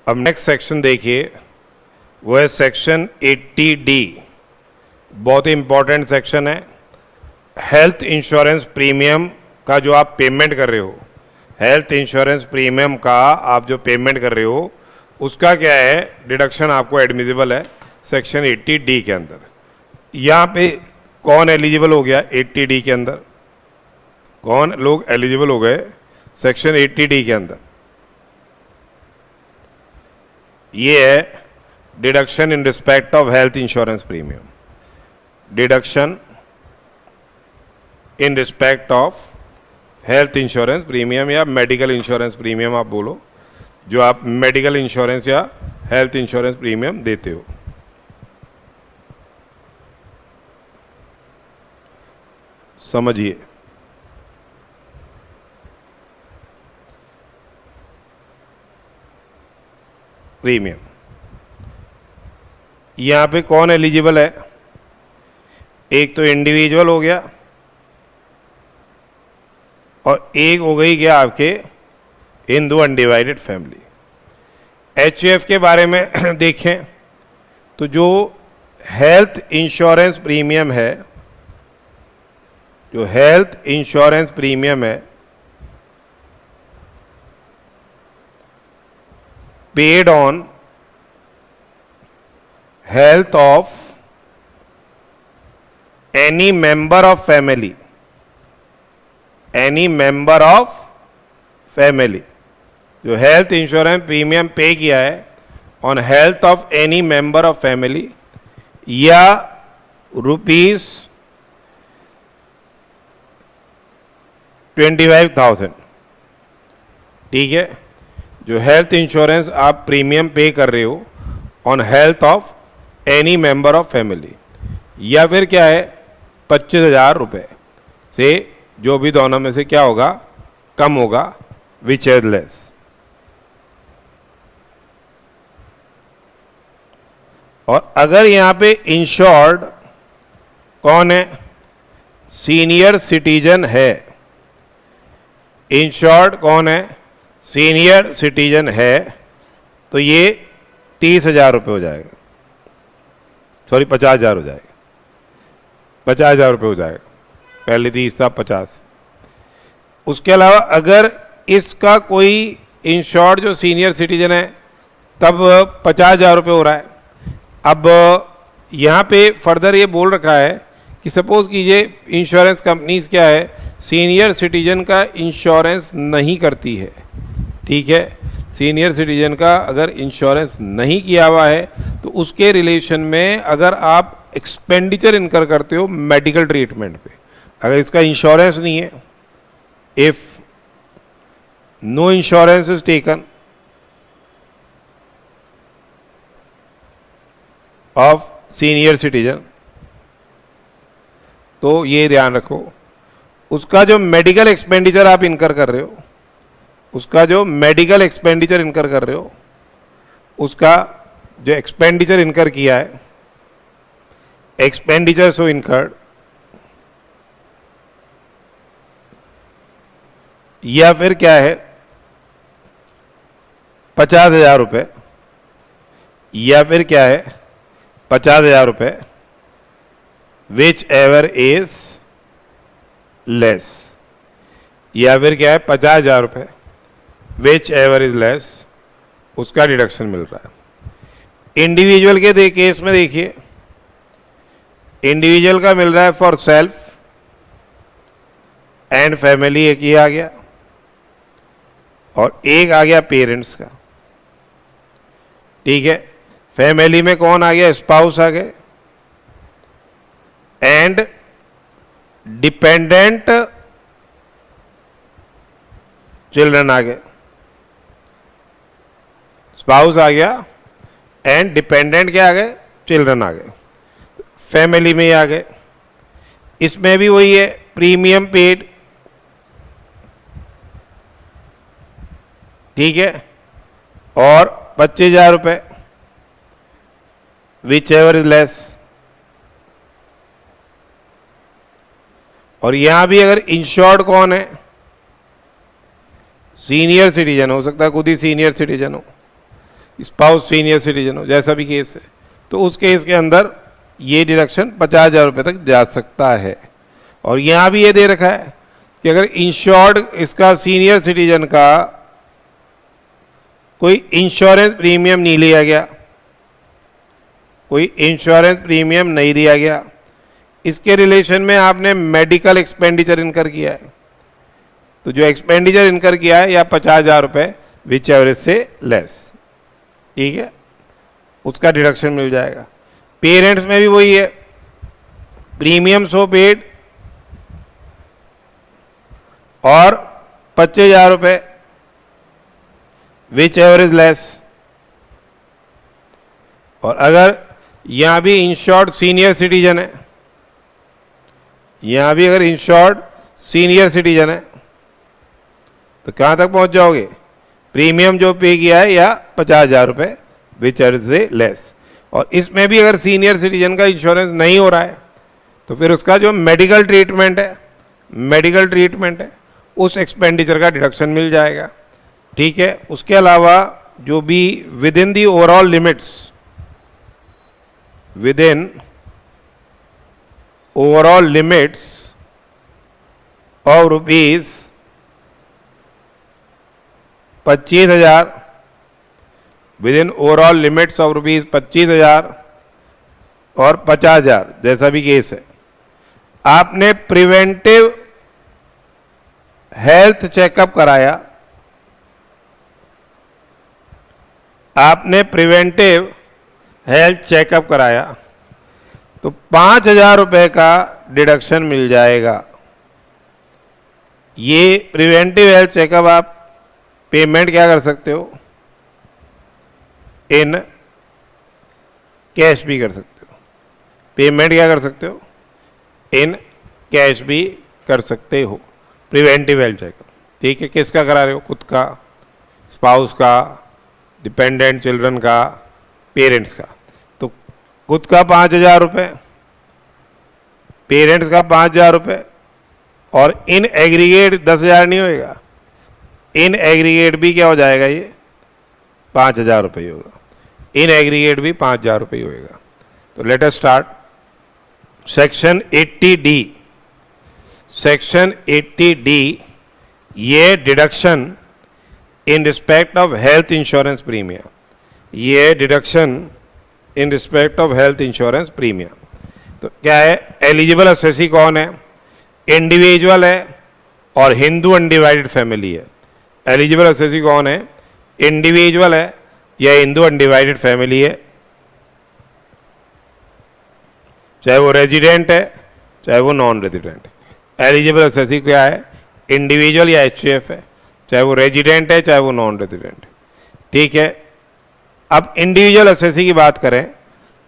अब next section देखिए, वो है सेक्शन 80D। बहुत ही इंपॉर्टेंट सेक्शन है। हेल्थ इंश्योरेंस प्रीमियम का जो आप पेमेंट कर रहे हो, हेल्थ इंश्योरेंस प्रीमियम का आप जो पेमेंट कर रहे हो उसका क्या है, डिडक्शन आपको एडमिजिबल है सेक्शन 80D के अंदर। यहाँ पे कौन एलिजिबल हो गया 80D के अंदर, कौन लोग एलिजिबल हो गए सेक्शन 80D के अंदर? ये है deduction in respect of health insurance premium, deduction in respect of health insurance premium या मेडिकल इंश्योरेंस प्रीमियम आप बोलो, जो आप मेडिकल इंश्योरेंस या हेल्थ इंश्योरेंस प्रीमियम देते हो। समझिए, प्रीमियम यहां पे कौन एलिजिबल है? एक तो इंडिविजुअल हो गया और एक हो गई क्या आपके हिंदू अनडिवाइडेड फैमिली। एचयूएफ के बारे में देखें तो जो हेल्थ इंश्योरेंस प्रीमियम है, जो हेल्थ इंश्योरेंस प्रीमियम है paid on health of any member of family, any member of family, जो हेल्थ इंश्योरेंस प्रीमियम पे किया है on health of any member of family या ₹25,000, ठीक है। जो हेल्थ इंश्योरेंस आप प्रीमियम पे कर रहे हो on health of any member of family, या फिर क्या है 25,000 रुपये से जो भी दोनों में से क्या होगा, कम होगा, विच इज लेस। और अगर यहां पे इंश्योर्ड कौन है, सीनियर सिटीजन है, इंश्योर्ड कौन है, सीनियर सिटीजन है, तो ये 30,000 रुपये हो जाएगा, सॉरी 50,000 हो जाएगा, 50,000 रुपये हो जाएगा, पहले 30 था 50। उसके अलावा अगर इसका कोई इंश्योर्ड जो सीनियर सिटीजन है तब 50,000 रुपये हो रहा है। अब यहाँ पे फर्दर ये बोल रखा है कि सपोज कीजिए इंश्योरेंस कंपनीज क्या है, सीनियर सिटीजन का इंश्योरेंस नहीं करती है, ठीक है। सीनियर सिटीजन का अगर इंश्योरेंस नहीं किया हुआ है तो उसके रिलेशन में अगर आप एक्सपेंडिचर इनकर करते हो मेडिकल ट्रीटमेंट पे, अगर इसका इंश्योरेंस नहीं है, if no insurance is taken of senior citizen, तो ये ध्यान रखो उसका जो मेडिकल एक्सपेंडिचर आप इनकर कर रहे हो, उसका जो मेडिकल एक्सपेंडिचर इनकर कर रहे हो, उसका जो एक्सपेंडिचर इनकर किया है, एक्सपेंडिचर सो इनकर्ड, या फिर क्या है 50,000 रुपये, या फिर क्या है 50,000 रुपये, विच एवर इज लेस, या फिर क्या है 50,000 रुपये विच एवर इज लेस, उसका डिडक्शन मिल रहा है। इंडिविजुअल के केस में देखिए, इंडिविजुअल का मिल रहा है फॉर सेल्फ एंड फैमिली, एक ही आ गया, और एक आ गया पेरेंट्स का, ठीक है। फैमिली में कौन आ गया, स्पाउस आ गए, एंड डिपेंडेंट चिल्ड्रन आ गए, स्पाउस आ गया एंड डिपेंडेंट क्या आ गए, चिल्ड्रन आ गए, फैमिली में ही आ गए। इसमें भी वही है, प्रीमियम पेड, ठीक है, और 25,000 रुपये, विच एवर इज लेस। और यहां भी अगर इंश्योर्ड कौन है, सीनियर सिटीजन हो सकता है, खुद ही सीनियर सिटीजन हो, स्पाउस सीनियर सिटीजन हो, जैसा भी केस है, तो उस केस के अंदर ये डिडक्शन 50,000 रुपये तक जा सकता है। और यहाँ भी ये दे रखा है कि अगर इंश्योर्ड इसका सीनियर सिटीजन का कोई इंश्योरेंस प्रीमियम नहीं लिया गया, कोई इंश्योरेंस प्रीमियम नहीं दिया गया, इसके रिलेशन में आपने मेडिकल एक्सपेंडिचर इनकर किया है, तो जो एक्सपेंडिचर इनकर किया है या 50,000 रुपये विच एवरेज से लेस, ठीक है, उसका डिडक्शन मिल जाएगा। पेरेंट्स में भी वही है, प्रीमियम सो पेड और 25,000 रुपये विच एवरेज लेस। और अगर यहां भी इंश्योर्ड सीनियर सिटीजन है, यहां भी अगर इंश्योर्ड सीनियर सिटीजन है, तो कहां तक पहुंच जाओगे? प्रीमियम जो पे किया है या 50,000 रुपये विच एवरेज से लेस। और इसमें भी अगर सीनियर सिटीजन का इंश्योरेंस नहीं हो रहा है, तो फिर उसका जो मेडिकल ट्रीटमेंट है उस एक्सपेंडिचर का डिडक्शन मिल जाएगा, ठीक है। उसके अलावा जो भी with in the overall limits, within overall limits of rupees 25,000, within overall limits of rupees 25,000 और 50,000, जैसा भी केस है, आपने प्रिवेंटिव हेल्थ चेकअप कराया, आपने प्रिवेंटिव हेल्थ चेकअप कराया, तो 5,000 रुपये का डिडक्शन मिल जाएगा। ये प्रिवेंटिव हेल्थ चेकअप आप पेमेंट क्या कर सकते हो? इन कैश भी कर सकते हो। पेमेंट क्या कर सकते हो? इन कैश भी कर सकते हो। प्रिवेंटिव हेल्थ चेकअप, ठीक है। किसका करा रहे हो? खुद का, स्पाउस का, डिपेंडेंट चिल्ड्रन का, पेरेंट्स का। तो खुद का 5,000 रुपये, पेरेंट्स का 5,000 रुपये, और इन एग्रीगेट 10,000 नहीं होएगा, इन एग्रीगेट भी क्या हो जाएगा? ये 5,000 रुपये होगा। इन एग्रीगेट भी 5,000 रुपये होएगा। तो let us start. Section 80D, section 80D, ये deduction in respect of health insurance premium, ये deduction in respect of health insurance premium. तो क्या है? एलिजिबल असेसी कौन है? इंडिविजुअल है और हिंदू अनडिवाइडेड फैमिली है। एलिजिबल असेसी कौन है? इंडिविजुअल है या हिंदू अनडिवाइडेड फैमिली है, चाहे वो रेजिडेंट है चाहे वो नॉन रेजिडेंट है। एलिजिबल असेसी क्या है? इंडिविजुअल या एचयूएफ है, चाहे वो रेजिडेंट है चाहे वो नॉन रेजिडेंट है, ठीक है। अब इंडिविजुअल असेसी की बात करें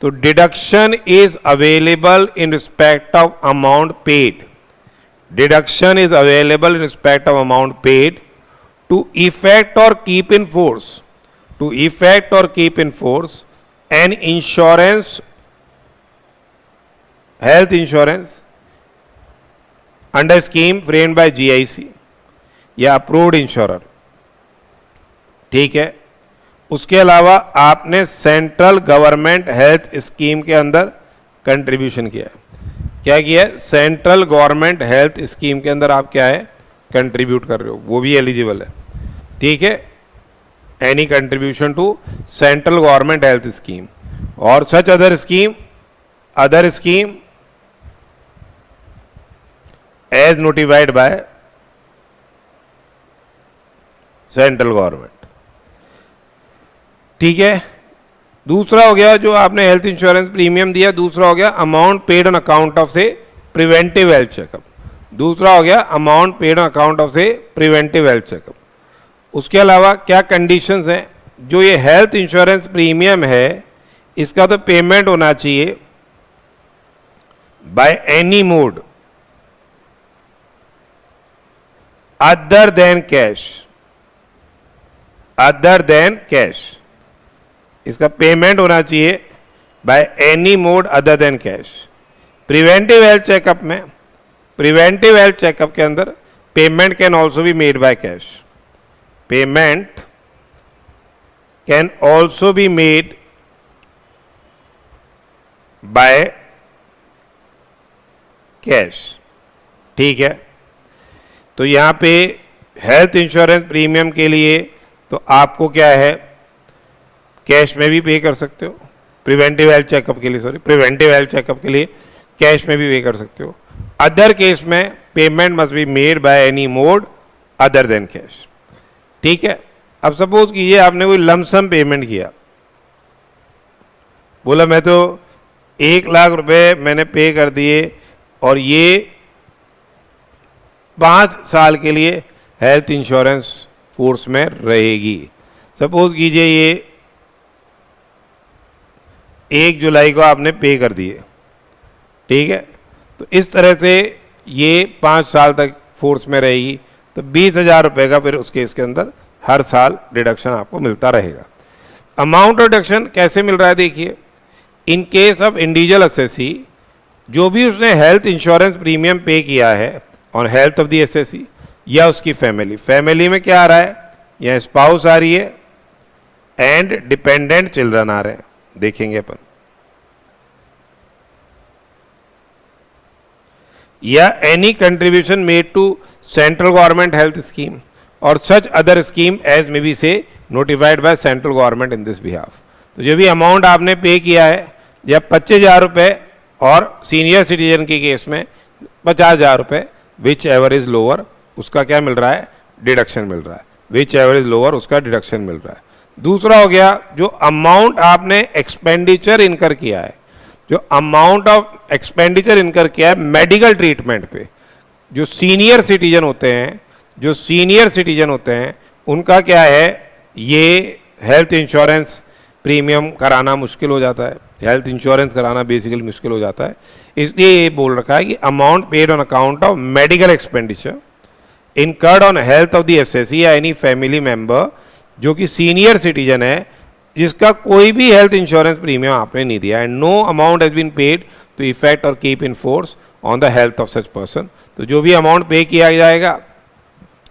तो deduction is available in respect of amount paid, deduction is available in respect of amount paid to effect और keep in force, to effect और keep in force an insurance, health insurance under scheme framed by GIC या approved insurer, ठीक है। उसके अलावा आपने central government health scheme के अंदर कंट्रीब्यूशन किया है। क्या किया है? सेंट्रल गवर्नमेंट हेल्थ स्कीम के अंदर आप क्या है? कंट्रीब्यूट कर रहे हो, वो भी एलिजिबल है, ठीक है। Any contribution to central government health scheme और such other scheme as notified by central government, ठीक है। दूसरा हो गया जो आपने हेल्थ इंश्योरेंस प्रीमियम दिया, दूसरा हो गया amount paid on account of से प्रिवेंटिव हेल्थ चेकअप, दूसरा हो गया amount paid on account of से प्रिवेंटिव हेल्थ चेकअप। उसके अलावा क्या कंडीशंस हैं? जो ये हेल्थ इंश्योरेंस प्रीमियम है इसका तो पेमेंट होना चाहिए by any mode other than cash, other than cash, इसका पेमेंट होना चाहिए by any mode other than cash. Preventive health checkup में, प्रिवेंटिव हेल्थ चेकअप के अंदर payment can also be made by cash, payment can also be made by cash. ठीक है, तो यहां पे हेल्थ इंश्योरेंस प्रीमियम के लिए तो आपको क्या है, कैश में भी पे कर सकते हो, प्रिवेंटिव हेल्थ चेकअप के लिए, प्रिवेंटिव हेल्थ चेकअप के लिए कैश में भी पे कर सकते हो। अदर केस में payment must be made by any mode other than cash. ठीक है, अब सपोज कीजिए आपने कोई लमसम पेमेंट किया, बोला मैं तो 1 लाख रुपए मैंने पे कर दिए और ये 5 साल के लिए हेल्थ इंश्योरेंस फोर्स में रहेगी। सपोज कीजिए ये 1 जुलाई को आपने पे कर दिए, ठीक है, तो इस तरह से ये 5 साल तक फोर्स में रहेगी, तो 20,000 रुपये का फिर उस केस के अंदर हर साल डिडक्शन आपको मिलता रहेगा। अमाउंट ऑफ डिडक्शन कैसे मिल रहा है देखिए, इन केस ऑफ इंडिविजुअल असेसी, जो भी उसने हेल्थ इंश्योरेंस प्रीमियम पे किया है on health of the assessee या उसकी फैमिली में क्या आ रहा है, या स्पाउस आ रही है एंड डिपेंडेंट चिल्ड्रन आ रहे हैं, देखेंगे अपन, या any contribution made to central government health scheme और such other scheme as may be से notified by central government in this behalf. तो जो भी अमाउंट आपने पे किया है, या 25,000 रुपये और सीनियर सिटीजन के केस में 50,000 रुपये, विच एवर इज लोअर उसका क्या मिल रहा है, डिडक्शन मिल रहा है, विच एवर इज लोअर उसका डिडक्शन मिल रहा है। दूसरा हो गया जो अमाउंट आपने एक्सपेंडिचर इनकर किया है, जो अमाउंट ऑफ एक्सपेंडिचर इनकर किया है मेडिकल ट्रीटमेंट पे, जो सीनियर सिटीजन होते हैं उनका क्या है, ये हेल्थ इंश्योरेंस प्रीमियम कराना मुश्किल हो जाता है, हेल्थ इंश्योरेंस कराना बेसिकली मुश्किल हो जाता है, इसलिए ये बोल रखा है कि amount paid on account of medical expenditure incurred on health of the SSC या एनी फैमिली मेंबर जो कि सीनियर सिटीजन है, जिसका कोई भी हेल्थ इंश्योरेंस प्रीमियम आपने नहीं दिया, and no amount has been paid to effect और keep in force on the health of such person. तो जो भी अमाउंट पे किया जाएगा,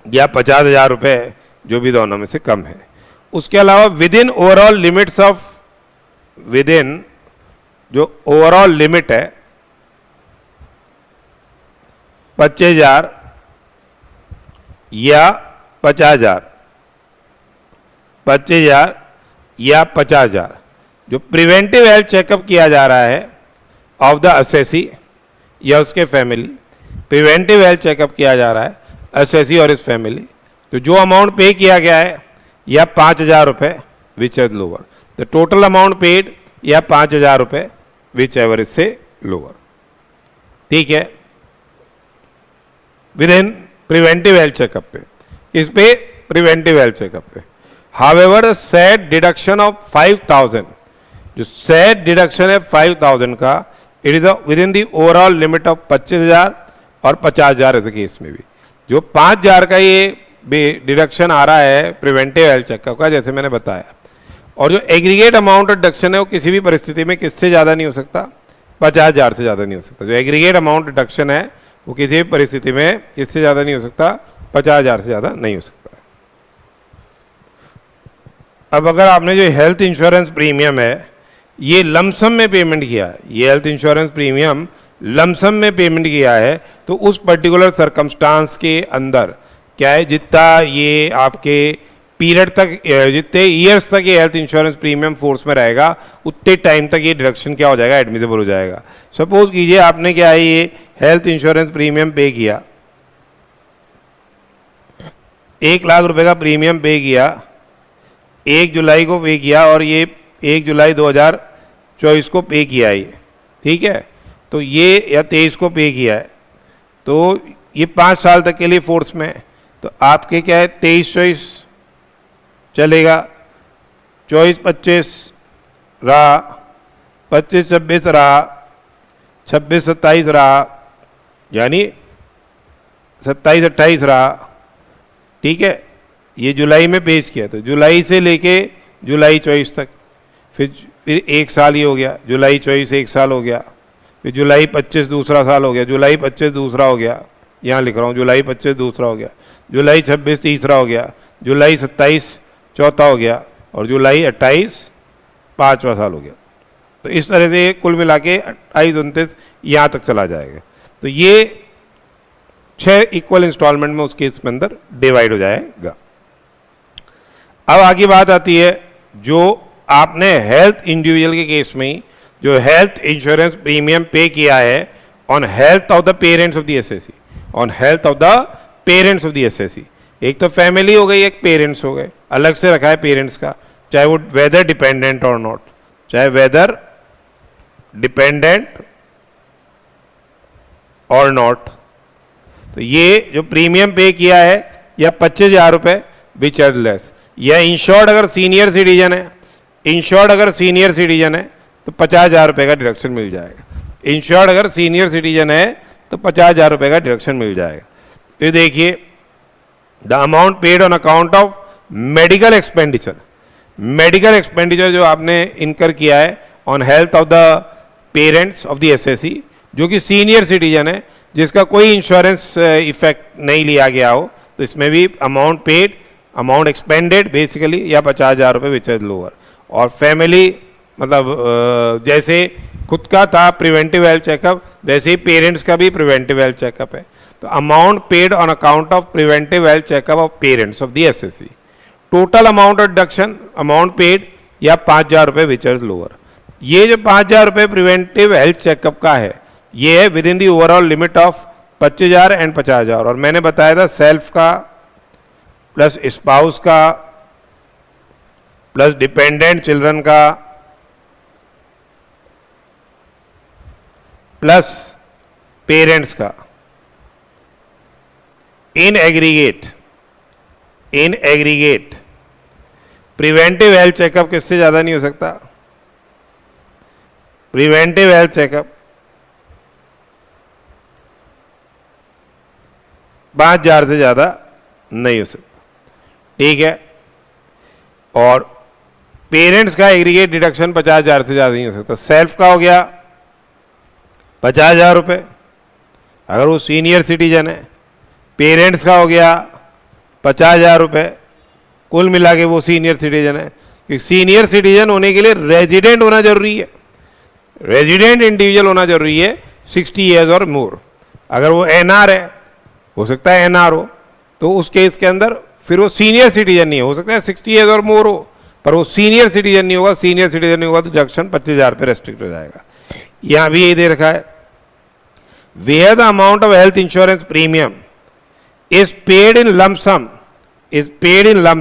या 50,000 रुपये, जो भी दोनों में से कम है। उसके अलावा with in overall limits of, with in जो ओवरऑल लिमिट है 25,000 या 50,000, 25,000 या 50,000, जो प्रिवेंटिव हेल्थ चेकअप किया जा रहा है ऑफ द असेसी या उसके फैमिली, प्रिवेंटिव हेल्थ चेकअप किया जा रहा है असेसी और इस फैमिली, तो जो अमाउंट पे किया गया है या 5,000 रुपये which is lower, the total amount paid या 5,000 रुपये विच एवर इज से लोअर। ठीक है, with in preventive health checkup पे, इस पे प्रिवेंटिव हेल्थ चेकअप पे। हाउएवर सेट डिडक्शन ऑफ 5,000, जो सेट डिडक्शन है 5,000 का, it is with in the overall limit of 25,000 और 50,000 ऐसे केस में भी। जो 5,000 का ये डिडक्शन आ रहा है प्रिवेंटिव हेल्थ चेकअप का, जैसे मैंने बताया, और जो एग्रीगेट अमाउंट ऑफ डिडक्शन है वो किसी भी परिस्थिति में किससे ज़्यादा नहीं हो सकता, 50,000 से ज़्यादा नहीं हो सकता। जो एग्रीगेट अमाउंट डिडक्शन है वो किसी भी परिस्थिति में किससे ज़्यादा नहीं हो सकता, 50,000 से ज़्यादा नहीं हो सकता। अब अगर आपने जो हेल्थ इंश्योरेंस प्रीमियम है ये लमसम में पेमेंट किया है, ये हेल्थ इंश्योरेंस प्रीमियम लमसम में पेमेंट किया है, तो उस पर्टिकुलर सरकमस्टांस के अंदर क्या है, जितना ये आपके पीरियड तक, जितने ईयर्स तक ये हेल्थ इंश्योरेंस प्रीमियम फोर्स में रहेगा, उतने टाइम तक ये डिडक्शन क्या हो जाएगा, एडमिसिबल हो जाएगा। सपोज कीजिए आपने क्या है, ये हेल्थ इंश्योरेंस प्रीमियम पे किया, 1,00,000 रुपए का प्रीमियम पे किया, 1 जुलाई को पे किया, और ये 1 जुलाई 2024 को पे किया है ये, ठीक है, तो ये या 23 को पे किया है, तो ये 5 साल तक के लिए फोर्स में है, तो आपके क्या है 23-24 चलेगा, 24-25 रहा, 25-26 रहा, 26-27 रहा, यानी 27-28 रहा, ठीक है, ये जुलाई में पेश किया, तो जुलाई से लेके जुलाई 24 तक, फिर 1 साल ही हो गया, जुलाई 24 1 साल हो गया, फिर जुलाई 25 दूसरा साल हो गया, जुलाई 25 दूसरा हो गया, यहाँ लिख रहा हूँ जुलाई 25 दूसरा हो गया, जुलाई 26 तीसरा हो गया, जुलाई 27 चौथा हो गया, और जुलाई 28 5वां साल हो गया। तो इस तरह से कुल मिला के 28-29 यहाँ तक चला जाएगा। तो ये 6 इक्वल इंस्टॉलमेंट में उस केस में अंदर डिवाइड हो जाएगा। अब आगे बात आती है जो आपने हेल्थ इंडिविजुअल के केस में जो हेल्थ इंश्योरेंस प्रीमियम पे किया है on health of the parents of the SSC, on health of the parents of the SSC. एक तो फैमिली हो गई, एक पेरेंट्स हो गए, अलग से रखा है पेरेंट्स का, चाहे वो वेदर डिपेंडेंट और नॉट, चाहे वेदर डिपेंडेंट और नॉट। तो ये जो प्रीमियम पे किया है या 25,000 रुपये विच आर लेस, या इंश्योर्ड अगर सीनियर सिटीजन है, इंश्योर्ड अगर सीनियर सिटीजन है तो 50,000 रुपये का डिडक्शन मिल जाएगा। इंश्योर्ड अगर सीनियर सिटीजन है तो 50,000 रुपये का डिडक्शन मिल जाएगा। तो देखिए the amount paid on account of medical expenditure, medical expenditure जो आपने इनकर किया है on health of the parents of the SSC जो कि सीनियर सिटीजन है, जिसका कोई इंश्योरेंस इफेक्ट नहीं लिया गया हो, तो इसमें भी amount paid, amount expanded basically या 50,000 रुपये विच इज लोअर। और फैमिली मतलब जैसे खुद का था प्रिवेंटिव हेल्थ चेकअप, वैसे ही पेरेंट्स का भी प्रिवेंटिव हेल्थ चेकअप है। तो amount paid on account of preventive health checkup of parents of the SSC, total amount of deduction amount paid या 5,000 रुपये विच इज लोअर। ये जो 5,000 रुपये प्रिवेंटिव हेल्थ चेकअप का है ये है with in the overall limit of 25,000 and 50,000। और मैंने बताया था सेल्फ का प्लस स्पाउस का प्लस डिपेंडेंट चिल्ड्रन का प्लस पेरेंट्स का, in aggregate preventive health checkup किससे ज्यादा नहीं हो सकता, प्रिवेंटिव हेल्थ चेकअप 5,000 से ज्यादा नहीं हो सकता, ठीक है। और पेरेंट्स का एग्रीगेट डिडक्शन 50,000 से ज्यादा नहीं हो सकता। सेल्फ का हो गया 50,000 रुपये अगर वो सीनियर सिटीजन है, पेरेंट्स का हो गया 50,000 रुपये, कुल मिला के वो सीनियर सिटीजन है। क्योंकि सीनियर सिटीजन होने के लिए रेजिडेंट होना जरूरी है, रेजिडेंट इंडिविजुअल होना जरूरी है 60 ईयर्स और मोर। अगर वो एनआर है, हो सकता है एनआर हो, तो उस केस के अंदर फिर वो सीनियर सिटीजन नहीं हो सकता है 60 ईयर्स और मोर हो, पर वो सीनियर सिटीजन नहीं होगा। सीनियर सिटीजन नहीं होगा तो डिडक्शन 25,000 पे रेस्ट्रिक्ट हो जाएगा। यहां भी यही दे रखा है, where the amount of health insurance premium is paid in lump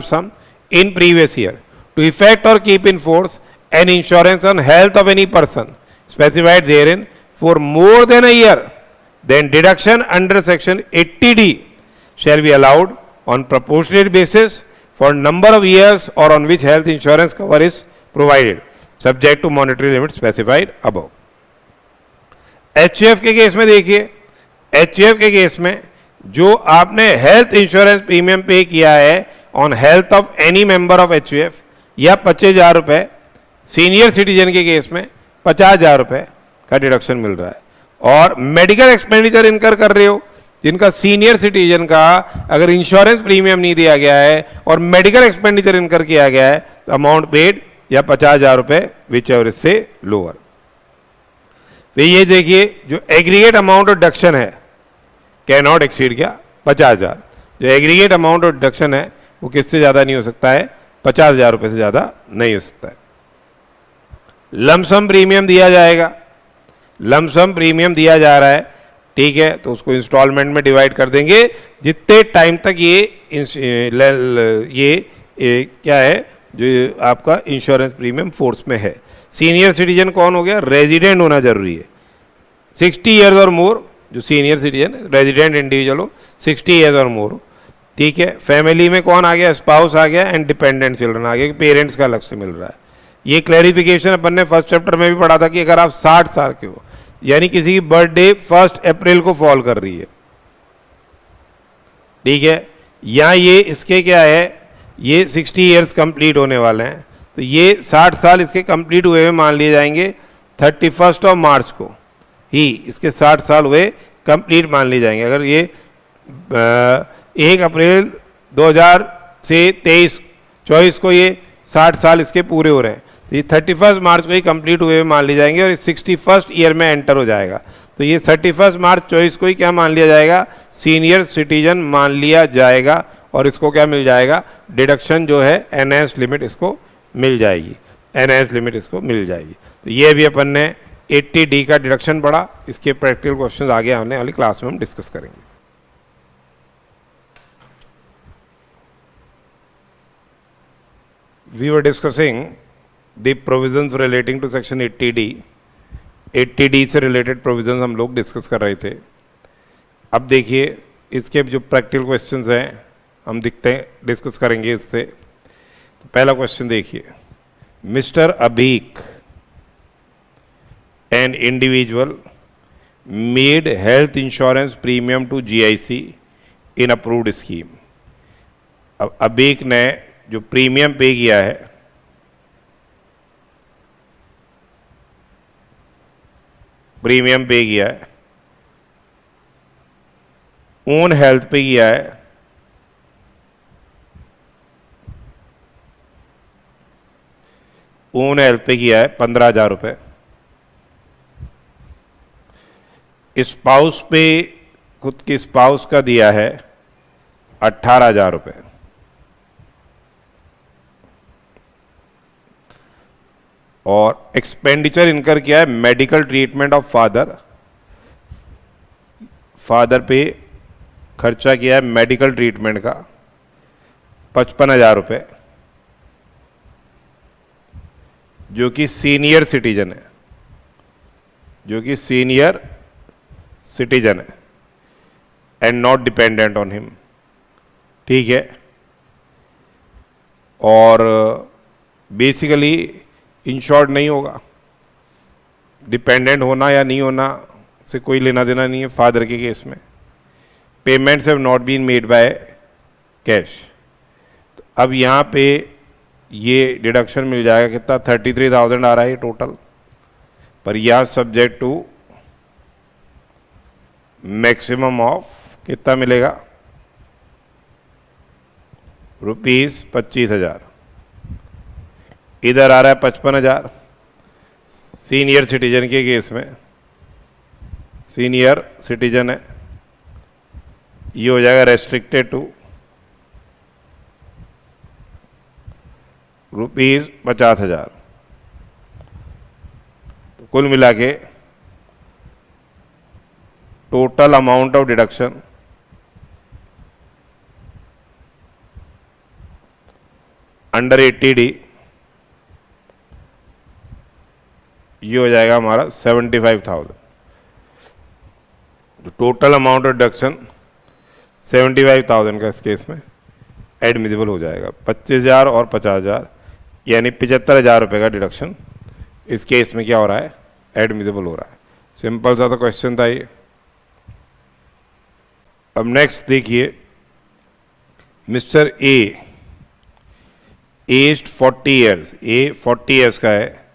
sum in previous year to effect or keep in force an insurance on health of any person specified therein for more than a year, then deduction under section 80D shall be allowed on proportionate basis for number of years or on which health insurance cover is provided, subject to monetary limit specified above. HUF के case में देखिए, HUF के case में जो आपने health insurance premium पे किया है on health of any member of HUF या 25,000 रुपये, सीनियर सिटीजन के केस में 50,000 रुपये का डिडक्शन मिल रहा है। और मेडिकल एक्सपेंडिचर इनकर कर रहे हो जिनका सीनियर सिटीजन का अगर इंश्योरेंस प्रीमियम नहीं दिया गया है और मेडिकल एक्सपेंडिचर इनकर किया गया है तो अमाउंट पेड या 50,000 रुपये विच एवर इससे लोअर। तो ये देखिए जो एग्रीगेट अमाउंट ऑफ डिडक्शन है कैन नॉट एक्सीड क्या 50,000। जो एग्रीगेट अमाउंट ऑफ डिडक्शन है वो किससे ज्यादा नहीं हो सकता है, 50,000 रुपये से ज्यादा नहीं हो सकता है। लमसम प्रीमियम दिया जाएगा, लमसम प्रीमियम दिया जा रहा है, ठीक है, तो उसको इंस्टॉलमेंट में डिवाइड कर देंगे जितने टाइम तक ये क्या है जो आपका इंश्योरेंस प्रीमियम फोर्स में है। सीनियर सिटीजन कौन हो गया, रेजिडेंट होना जरूरी है 60 ईयर्स और मोर, जो सीनियर सिटीजन रेजिडेंट इंडिविजुअल हो 60 ईयर्स और मोर हो, ठीक है। फैमिली में कौन आ गया, स्पाउस आ गया एंड डिपेंडेंट चिल्ड्रन आ गया, पेरेंट्स का अलग से मिल रहा है। ये क्लैरिफिकेशन अपन ने फर्स्ट चैप्टर में भी पढ़ा था कि अगर आप 60 साल के हो यानी किसी की बर्थडे 1 अप्रैल को फॉल कर रही है, ठीक है, या ये इसके क्या है, ये 60 ईयर्स कंप्लीट होने वाले हैं, तो ये 60 साल इसके कंप्लीट हुए हुए मान लिए जाएंगे 31 मार्च को ही इसके 60 साल हुए कंप्लीट मान लिए जाएंगे। अगर ये 1 अप्रैल 2000 से 24 को ये 60 साल इसके पूरे हो रहे हैं, तो ये 31 मार्च को ही कंप्लीट हुए मान लिए जाएंगे और 61st ईयर में एंटर हो जाएगा। तो ये 31 मार्च 24 को ही क्या मान लिया जाएगा, सीनियर सिटीजन मान लिया जाएगा, और इसको क्या मिल जाएगा, डिडक्शन जो है एनहेंस लिमिट इसको मिल जाएगी, एनहेंस लिमिट इसको मिल जाएगी। तो ये भी अपन ने 80D का डिडक्शन पढ़ा। इसके प्रैक्टिकल क्वेश्चन आगे आने वाली क्लास में हम डिस्कस करेंगे। We were discussing the provisions relating to section 80D. 80D से रिलेटेड प्रोविजंस हम लोग डिस्कस कर रहे थे। अब देखिए इसके जो प्रैक्टिकल क्वेश्चंस हैं हम डिस्कस करेंगे इससे। तो पहला क्वेश्चन देखिए, mister Abik an individual made health insurance premium to GIC in approved scheme. अब अबीक ने जो प्रीमियम पे किया है, प्रीमियम पे किया है, ओन हेल्थ पे किया है, ओन हेल्थ पे किया है 15,000 रुपये, स्पाउस पे खुद की स्पाउस का दिया है 18,000 रुपये, और एक्सपेंडिचर इनकर किया है medical treatment of father, father पे खर्चा किया है मेडिकल ट्रीटमेंट का 55,000 रुपये, जो कि सीनियर सिटीजन है, जो कि सीनियर सिटीजन है and not dependent on him. ठीक है, और बेसिकली इंश्योर्ड नहीं होगा, डिपेंडेंट होना या नहीं होना से कोई लेना देना नहीं है फादर के केस में। Payments have not been made by cash. तो अब यहाँ पे ये डिडक्शन मिल जाएगा कितना, 33,000 आ रहा है टोटल, पर यह सब्जेक्ट टू मैक्सिमम ऑफ कितना मिलेगा, ₹25,000। इधर आ रहा है 55,000 सीनियर सिटीजन के केस में, सीनियर सिटीजन है, ये हो जाएगा रेस्ट्रिक्टेड टू ₹50,000। तो कुल मिला के total amount of deduction under 80D ये हो जाएगा हमारा 75,000। तो टोटल अमाउंट ऑफ डिडक्शन 75,000 का इस केस में एडमिसिबल हो जाएगा। 25,000 और 50,000 यानी 75,000 रुपये का डिडक्शन इस केस में क्या हो रहा है, एडमिसिबल हो रहा है। सिंपल सा तो क्वेश्चन था ये। अब नेक्स्ट देखिए, Mister A aged 40 years, A 40 years का है,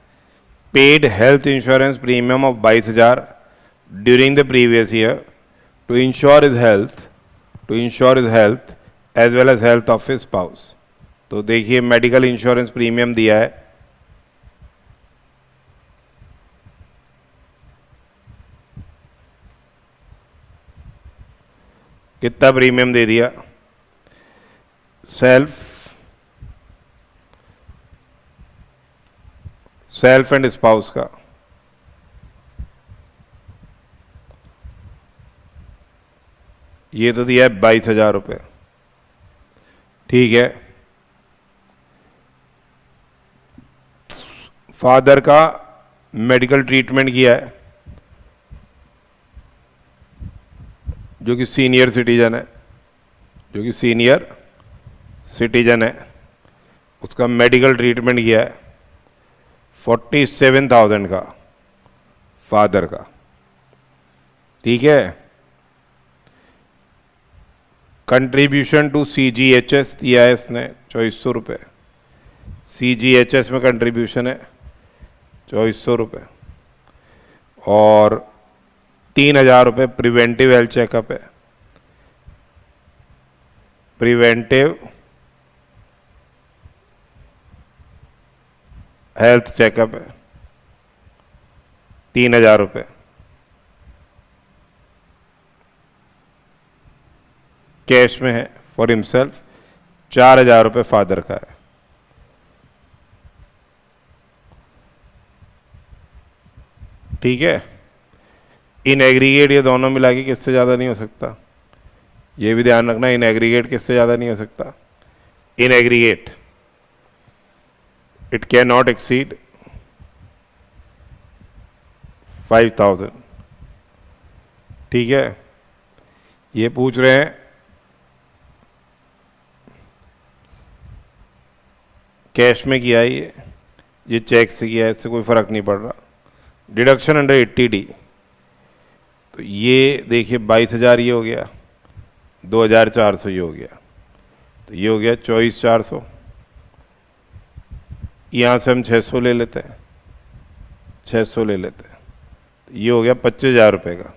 paid health insurance premium of 22,000 during the previous year to insure is health as well as health of his spouse. तो देखिए मेडिकल इंश्योरेंस प्रीमियम दिया है कितना, प्रीमियम दे दिया, self and spouse का ये तो दिया है 22,000 रुपये। ठीक है, फादर का मेडिकल ट्रीटमेंट किया है जो कि सीनियर सिटीजन है, जो कि सीनियर सिटीजन है, उसका मेडिकल ट्रीटमेंट किया है 47,000 का फादर का। ठीक है, कंट्रीब्यूशन टू CGHS दिया है इसने 2,400 रुपये, CGHS में कंट्रीब्यूशन है 2,400 रुपये, और 3,000 रुपये प्रिवेंटिव हेल्थ चेकअप है, प्रिवेंटिव हेल्थ चेकअप है 3,000 रुपये, कैश में है फॉर हिमसेल्फ 4,000 रुपये फादर का है। ठीक है, इन एग्रीगेट ये दोनों मिला के किससे ज़्यादा नहीं हो सकता, ये भी ध्यान रखना, इन एग्रीगेट किससे ज़्यादा नहीं हो सकता, in aggregate it can not exceed 5,000। ठीक है, ये पूछ रहे हैं कैश में किया है, ये चेक से किया है, इससे कोई फ़र्क नहीं पड़ रहा। डिडक्शन अंडर 80D, तो ये देखिए 22,000 ये हो गया, 2,400 ये हो गया, तो ये हो गया 24,400। यहाँ से हम 600 ले लेते हैं, 600 ले लेते हैं, तो ये हो गया 25,000 रुपये का।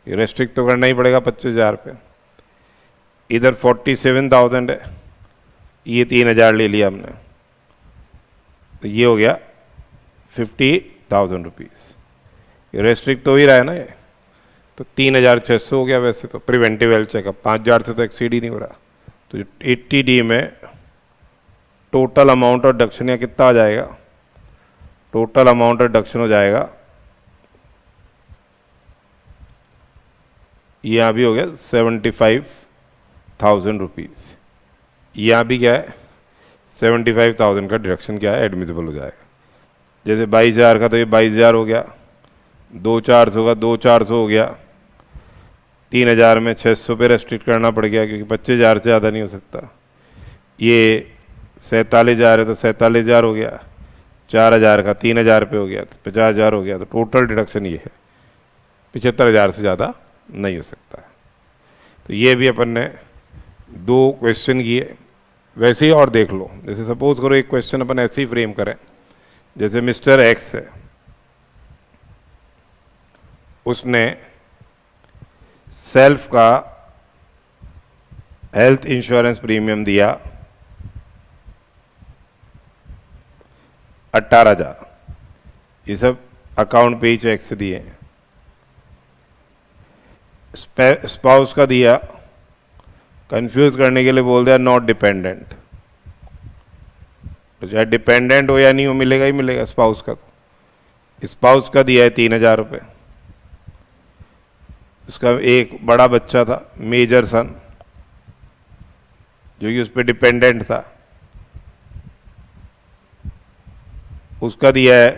ये रेस्ट्रिक्ट तो करना ही पड़ेगा 25,000 पे। इधर 47,000 है, ये 3,000 ले लिया हमने, तो ये हो गया 50,000 रुपीज़। ये रेस्ट्रिक्ट तो ही रहा है ना ये, तो 3,600 हो गया। वैसे तो प्रिवेंटिव हेल्थ चेकअप 5,000 से तो एक्सीड ही नहीं हो रहा। तो 80D में टोटल अमाउंट ऑफ डिडक्शन या कितना आ जाएगा, टोटल अमाउंट ऑफ डिडक्शन हो जाएगा, यहाँ भी हो गया 75,000 रुपीज़। यहाँ भी क्या है 75,000 का डिडक्शन क्या है एडमिसिबल हो जाएगा। जैसे 22,000 का तो ये 22,000 हो गया, 2,400 का 2,400 हो गया, 3,000 में 600 पे रेस्ट्रिक्ट करना पड़ गया क्योंकि 25,000 से ज़्यादा नहीं हो सकता। ये 47,000 है तो 47,000 हो गया, 4,000 का 3,000 पे हो गया तो 50,000 हो गया। तो टोटल डिडक्शन ये है 75,000 से ज़्यादा नहीं हो सकता है। तो ये भी अपन ने 2 क्वेश्चन किए। वैसे ही और देख लो, जैसे सपोज करो एक क्वेश्चन अपन ऐसे ही फ्रेम करें, जैसे मिस्टर एक्स है, उसने सेल्फ का हेल्थ इंश्योरेंस प्रीमियम दिया 18,000, ये सब अकाउंट पे ही चेक से दिए। स्पाउस का दिया, कंफ्यूज करने के लिए बोल दिया नॉट डिपेंडेंट, तो चाहे डिपेंडेंट हो या नहीं हो मिलेगा ही मिलेगा स्पाउस का। तो स्पाउस का दिया है 3,000 रुपये। उसका एक बड़ा बच्चा था मेजर सन, जो कि उस पर डिपेंडेंट था, उसका दिया है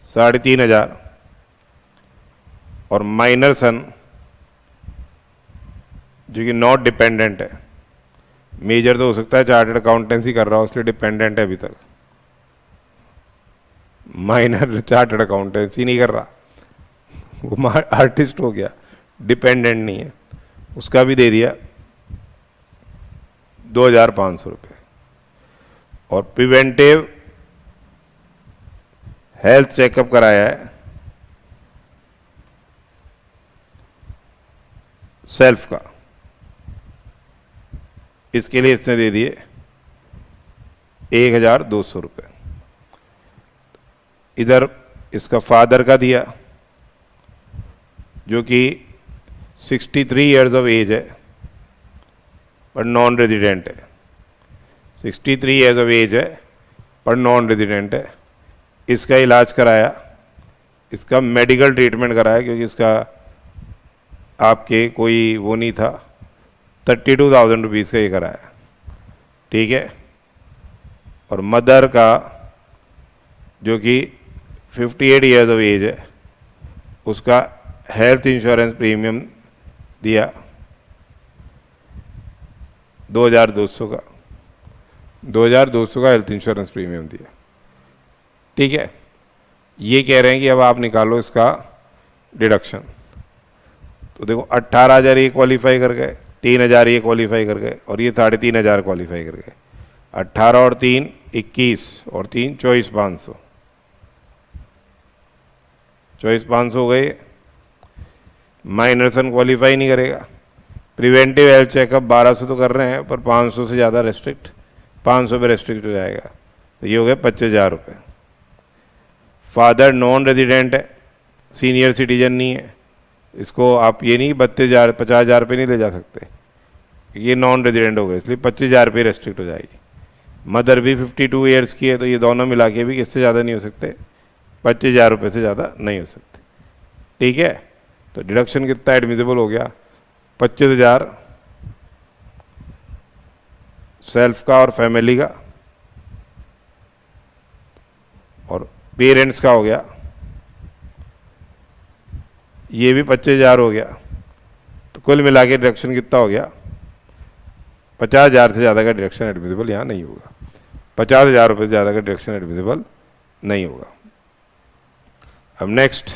3,500। और माइनर सन जो कि नॉट डिपेंडेंट है, मेजर तो हो सकता है चार्टर्ड अकाउंटेंसी कर रहा हो इसलिए डिपेंडेंट है अभी तक, माइनर चार्टर्ड अकाउंटेंसी नहीं कर रहा, वो आर्टिस्ट हो गया, डिपेंडेंट नहीं है, उसका भी दे दिया 2,500 रुपये। और प्रिवेंटिव हेल्थ चेकअप कराया है सेल्फ का, इसके लिए इसने दे दिए 1,200 रुपये। इधर इसका फादर का दिया जो कि 63 ईयर्स ऑफ एज है पर नॉन रेजिडेंट है, 63 ईयर्स ऑफ एज है पर नॉन रेजिडेंट है। इसका इलाज कराया, इसका मेडिकल ट्रीटमेंट कराया क्योंकि इसका आपके कोई वो नहीं था, 32,000 रुपीज़ का ये कराया। ठीक है, और मदर का जो कि 58 ईयर्स ऑफ एज है, उसका हेल्थ इंश्योरेंस प्रीमियम दिया 2,200 का, 2,200 का हेल्थ इंश्योरेंस प्रीमियम दिया। ठीक है, ये कह रहे हैं कि अब आप निकालो इसका डिडक्शन। तो देखो 18,000 ये क्वालिफाई कर गए, 3,000 ये क्वालिफाई कर गए और ये 3,500 क्वालिफाई कर गए। 18 और 3 21 और 3 24,500, 24,500 हो गए। माइनर सन क्वालिफाई नहीं करेगा। प्रिवेंटिव हेल्थ चेकअप 1,200 तो कर रहे हैं पर 500 से ज़्यादा रेस्ट्रिक्ट, 500 पे रेस्ट्रिक्ट हो जाएगा। तो ये हो गया 25,000 रुपये। फादर नॉन रेजिडेंट है, सीनियर सिटीजन नहीं है, इसको आप ये नहीं 32,000 50,000 रुपये नहीं ले जा सकते, ये नॉन रेजिडेंट हो गए, इसलिए 25,000 रुपये रेस्ट्रिक्ट हो जाएगी। मदर भी 52 ईयर्स की है, तो ये दोनों मिला के भी किससे ज़्यादा नहीं हो सकते, 25,000 रुपये से ज़्यादा नहीं हो सकते। ठीक है, तो डिडक्शन कितना एडमिसिबल हो गया, 25,000 सेल्फ का और फैमिली का, और पेरेंट्स का हो गया, ये भी 25,000 हो गया। तो कुल मिला के डिडक्शन कितना हो गया, 50,000 से ज़्यादा का डिडक्शन एडमिसिबल यहाँ नहीं होगा, 50,000 रुपये से ज़्यादा का डिडक्शन एडमिसिबल नहीं होगा। अब नेक्स्ट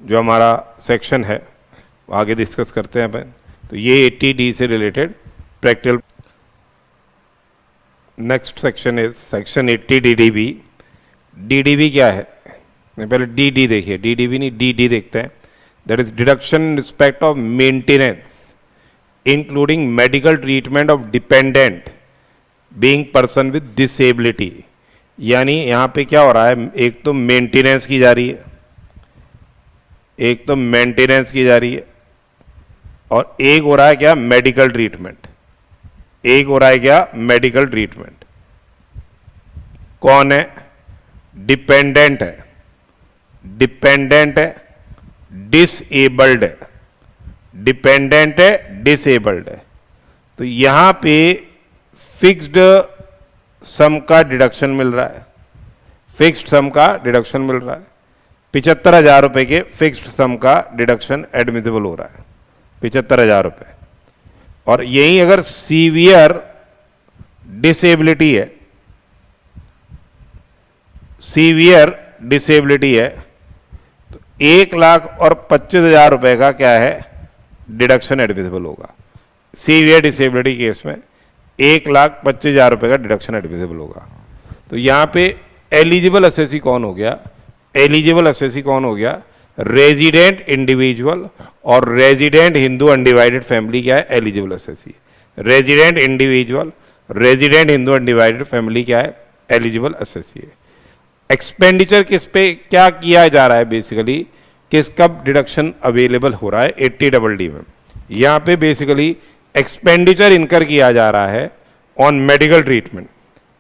जो हमारा सेक्शन है वो आगे डिस्कस करते हैं अपन। तो ये 80D से related practical. Next section is section 80 DDB। DDB क्या है, पहले DD देखिए, DDB नहीं DD देखते हैं। That is deduction in respect of maintenance including medical treatment of dependent being person with disability. यानी यहाँ पे क्या हो रहा है, एक तो मेंटेनेंस की जा रही है, एक तो मेंटेनेंस की जा रही है, और एक हो रहा है क्या, मेडिकल ट्रीटमेंट। एक हो रहा है क्या, मेडिकल ट्रीटमेंट। कौन है, डिपेंडेंट है, डिपेंडेंट है, डिसेबल्ड है, डिपेंडेंट है, डिसेबल्ड है। तो यहां पे फिक्स्ड सम का डिडक्शन मिल रहा है, फिक्स्ड सम का डिडक्शन मिल रहा है। 75,000 रुपये के फिक्स्ड सम का डिडक्शन एडमिसिबल हो रहा है, 75,000 रुपये। और यही अगर सीवियर डिसेबिलिटी है, सीवियर डिसेबिलिटी है, तो 1,25,000 रुपये का क्या है, डिडक्शन एडमिसिबल होगा। सीवियर डिसेबिलिटी केस में 1,25,000 रुपये का डिडक्शन एडमिसिबल होगा। तो यहाँ पे एलिजिबल असेसी कौन हो गया, एलिजिबल असेसी कौन हो गया, रेजिडेंट इंडिविजुअल और रेजिडेंट हिंदू अनडिवाइडेड फैमिली क्या है, eligible assessee. Resident individual, resident Hindu undivided family क्या है, एलिजिबल असेसी है। एक्सपेंडिचर किस पे क्या किया जा रहा है, बेसिकली किस कब डिडक्शन अवेलेबल हो रहा है 80DD में। यहाँ पे बेसिकली एक्सपेंडिचर इनकर किया जा रहा है on medical treatment,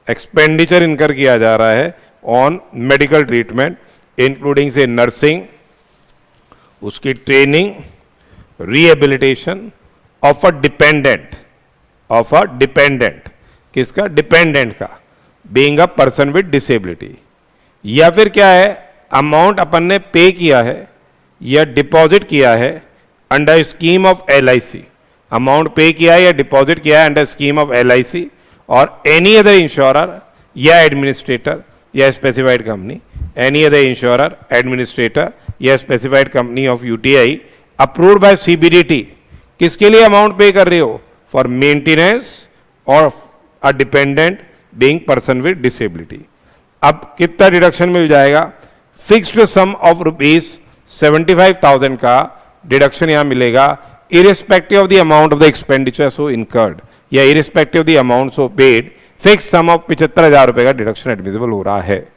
expenditure incur किया जा रहा है ऑन मेडिकल ट्रीटमेंट इंक्लूडिंग से नर्सिंग, उसकी training, rehabilitation of a dependent, of a dependent, किसका, डिपेंडेंट का, being a person with disability. या फिर क्या है, अमाउंट अपन ने पे किया है या डिपॉजिट किया है under scheme of LIC, amount pay किया है या डिपॉजिट किया है अंडर स्कीम ऑफ LIC और एनी अदर इंश्योरर या एडमिनिस्ट्रेटर या specified company, any other insurer, administrator या specified company of UTI approved by CBDT। किसके लिए अमाउंट पे कर रहे हो, for maintenance of a dependent being person with disability. अब कितना डिडक्शन मिल जाएगा, फिक्स्ड सम ऑफ ₹75,000 का डिडक्शन यहां मिलेगा, irrespective of the amount of the expenditure so incurred या irrespective of the amount so paid, fix sum of 75,000 रुपए का deduction admissible हो रहा है।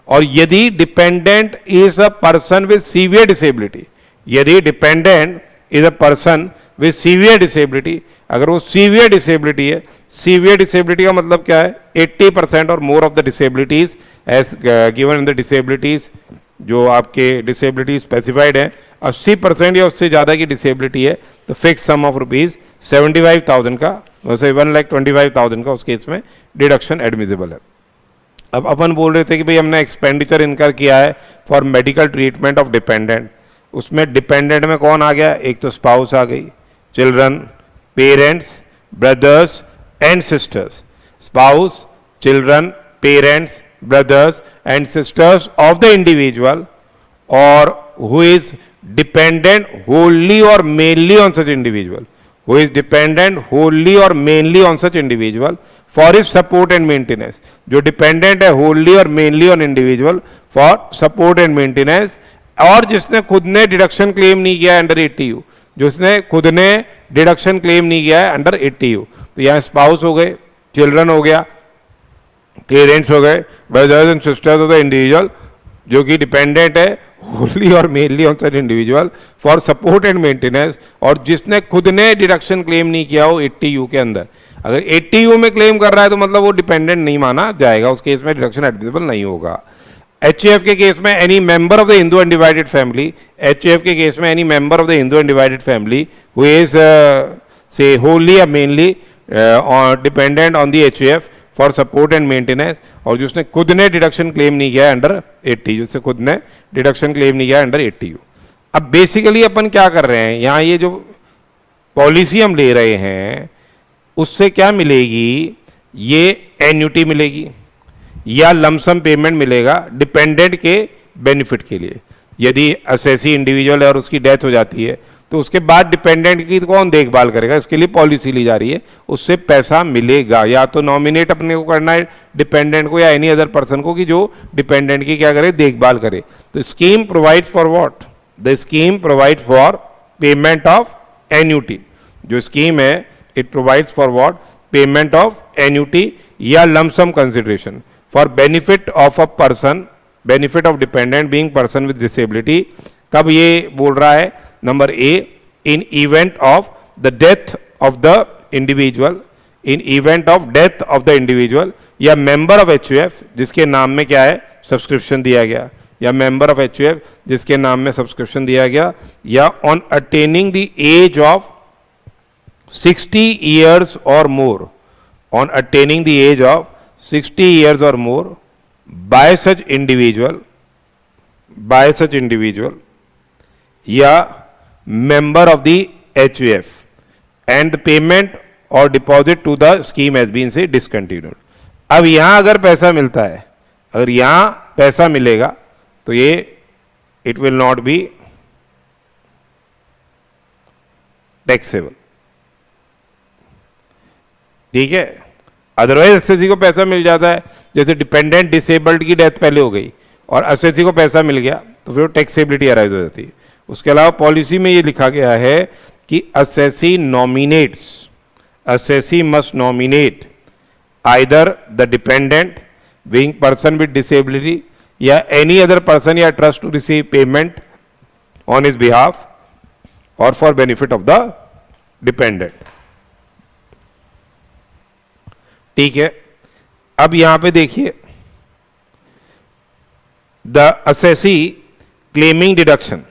और यदि dependent is a person with severe disability, यदि dependent is a person with severe disability, अगर वो सीवियर डिसेबिलिटी है, सीवियर डिसेबिलिटी का मतलब क्या है, 80% और more of the disabilities as given in the disabilities, जो आपके डिसेबिलिटी स्पेसिफाइड है 80% या उससे ज़्यादा की डिसेबिलिटी है, तो फिक्स सम ऑफ ₹75,000 का, वैसे 1,25,000 का उस केस में डिडक्शन एडमिसिबल है। अब अपन बोल रहे थे कि भाई हमने एक्सपेंडिचर इनकर किया है for medical treatment of dependent, उसमें डिपेंडेंट में कौन आ गया, एक तो स्पाउस आ गई, children, parents, brothers and sisters, spouse, children, parents, brothers and sisters of the individual or who is dependent wholly or mainly on such individual, who is dependent wholly or mainly on such individual for his support and maintenance, जो dependent है wholly or mainly on individual for support and maintenance, और जिसने खुद ने deduction claim नहीं किया है under 80U, जिसने खुद ने डिडक्शन क्लेम नहीं किया है अंडर 80U। तो यहाँ स्पाउस हो गए, चिल्ड्रन हो गया, पेरेंट्स हो गए, brothers and sisters of the individual जो कि डिपेंडेंट है होली और mainly on such individual for support and maintenance, और जिसने खुद ने डिडक्शन क्लेम नहीं किया हो 80U के अंदर। अगर 80U में क्लेम कर रहा है तो मतलब वो डिपेंडेंट नहीं माना जाएगा, उस केस में डिडक्शन एडमिसिबल नहीं होगा। HUF के केस में any member of the Hindu undivided family, HUF के केस में any member of the Hindu undivided family who is से होली या mainly dependent on the HUF for support and maintenance, और जिसने खुद ने डिडक्शन क्लेम नहीं किया अंडर 80, जिससे खुद ने डिडक्शन क्लेम नहीं किया अंडर 80U। अब बेसिकली अपन क्या कर रहे हैं यहाँ, ये जो पॉलिसी हम ले रहे हैं उससे क्या मिलेगी, ये एन्युटी मिलेगी या लमसम पेमेंट मिलेगा डिपेंडेंट के बेनिफिट के लिए। यदि असेसी इंडिविजुअल है और उसकी डेथ हो जाती है तो उसके बाद डिपेंडेंट की कौन देखभाल करेगा, इसके लिए पॉलिसी ली जा रही है, उससे पैसा मिलेगा। या तो नॉमिनेट अपने को करना है डिपेंडेंट को या एनी अदर पर्सन को कि जो डिपेंडेंट की क्या करे, देखभाल करे। तो scheme provides for what, the scheme provides for payment of annuity. जो स्कीम है it provides for what, payment of annuity या lump sum consideration for benefit of a person, benefit of dependent being person with disability. कब ये बोल रहा है, number A, in event of the death of the individual, in event of death of the individual या member of HUF जिसके नाम में क्या है सब्सक्रिप्शन दिया गया, या मेंबर ऑफ HUF जिसके नाम में सब्सक्रिप्शन दिया गया, या on attaining the age of 60 years or more, on attaining the age of 60 years or more by such individual या member of the HUF, and the payment or deposit to the scheme has been say discontinued। अब यहां अगर पैसा मिलता है, अगर यहां पैसा मिलेगा तो ये it will not be taxable, ठीक है। अदरवाइज एसएससी को पैसा मिल जाता है, जैसे डिपेंडेंट डिसेबल्ड की डेथ पहले हो गई और एसएससी को पैसा मिल गया तो फिर टैक्सेबिलिटी अराइज हो जाती है। उसके अलावा पॉलिसी में ये लिखा गया है कि SSC nominates, SSC must nominate either the dependent being person with disability या एनी अदर पर्सन या trust to receive payment on his behalf और for benefit of the dependent, ठीक है। अब यहां पे देखिए, द assessee claiming deduction,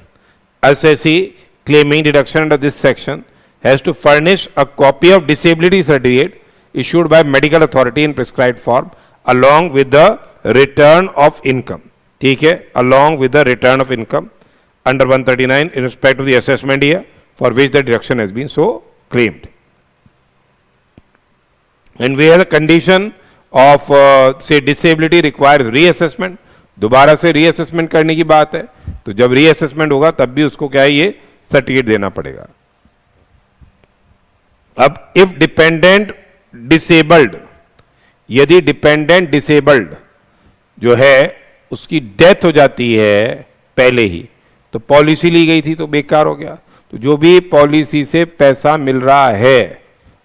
assessee claiming deduction under this section has to furnish a copy of disability certificate issued by medical authority in prescribed form along with the return of income, ठीक है, along with the return of income under 139 in respect to the assessment year for which the deduction has been so claimed, and where the condition of say disability requires reassessment, दोबारा से reassessment करने की बात है, तो जब reassessment होगा तब भी उसको क्या है, ये सर्टिफिकेट देना पड़ेगा। अब इफ डिपेंडेंट डिसेबल्ड, यदि डिपेंडेंट डिसेबल्ड जो है उसकी डेथ हो जाती है पहले ही, तो पॉलिसी ली गई थी तो बेकार हो गया, तो जो भी पॉलिसी से पैसा मिल रहा है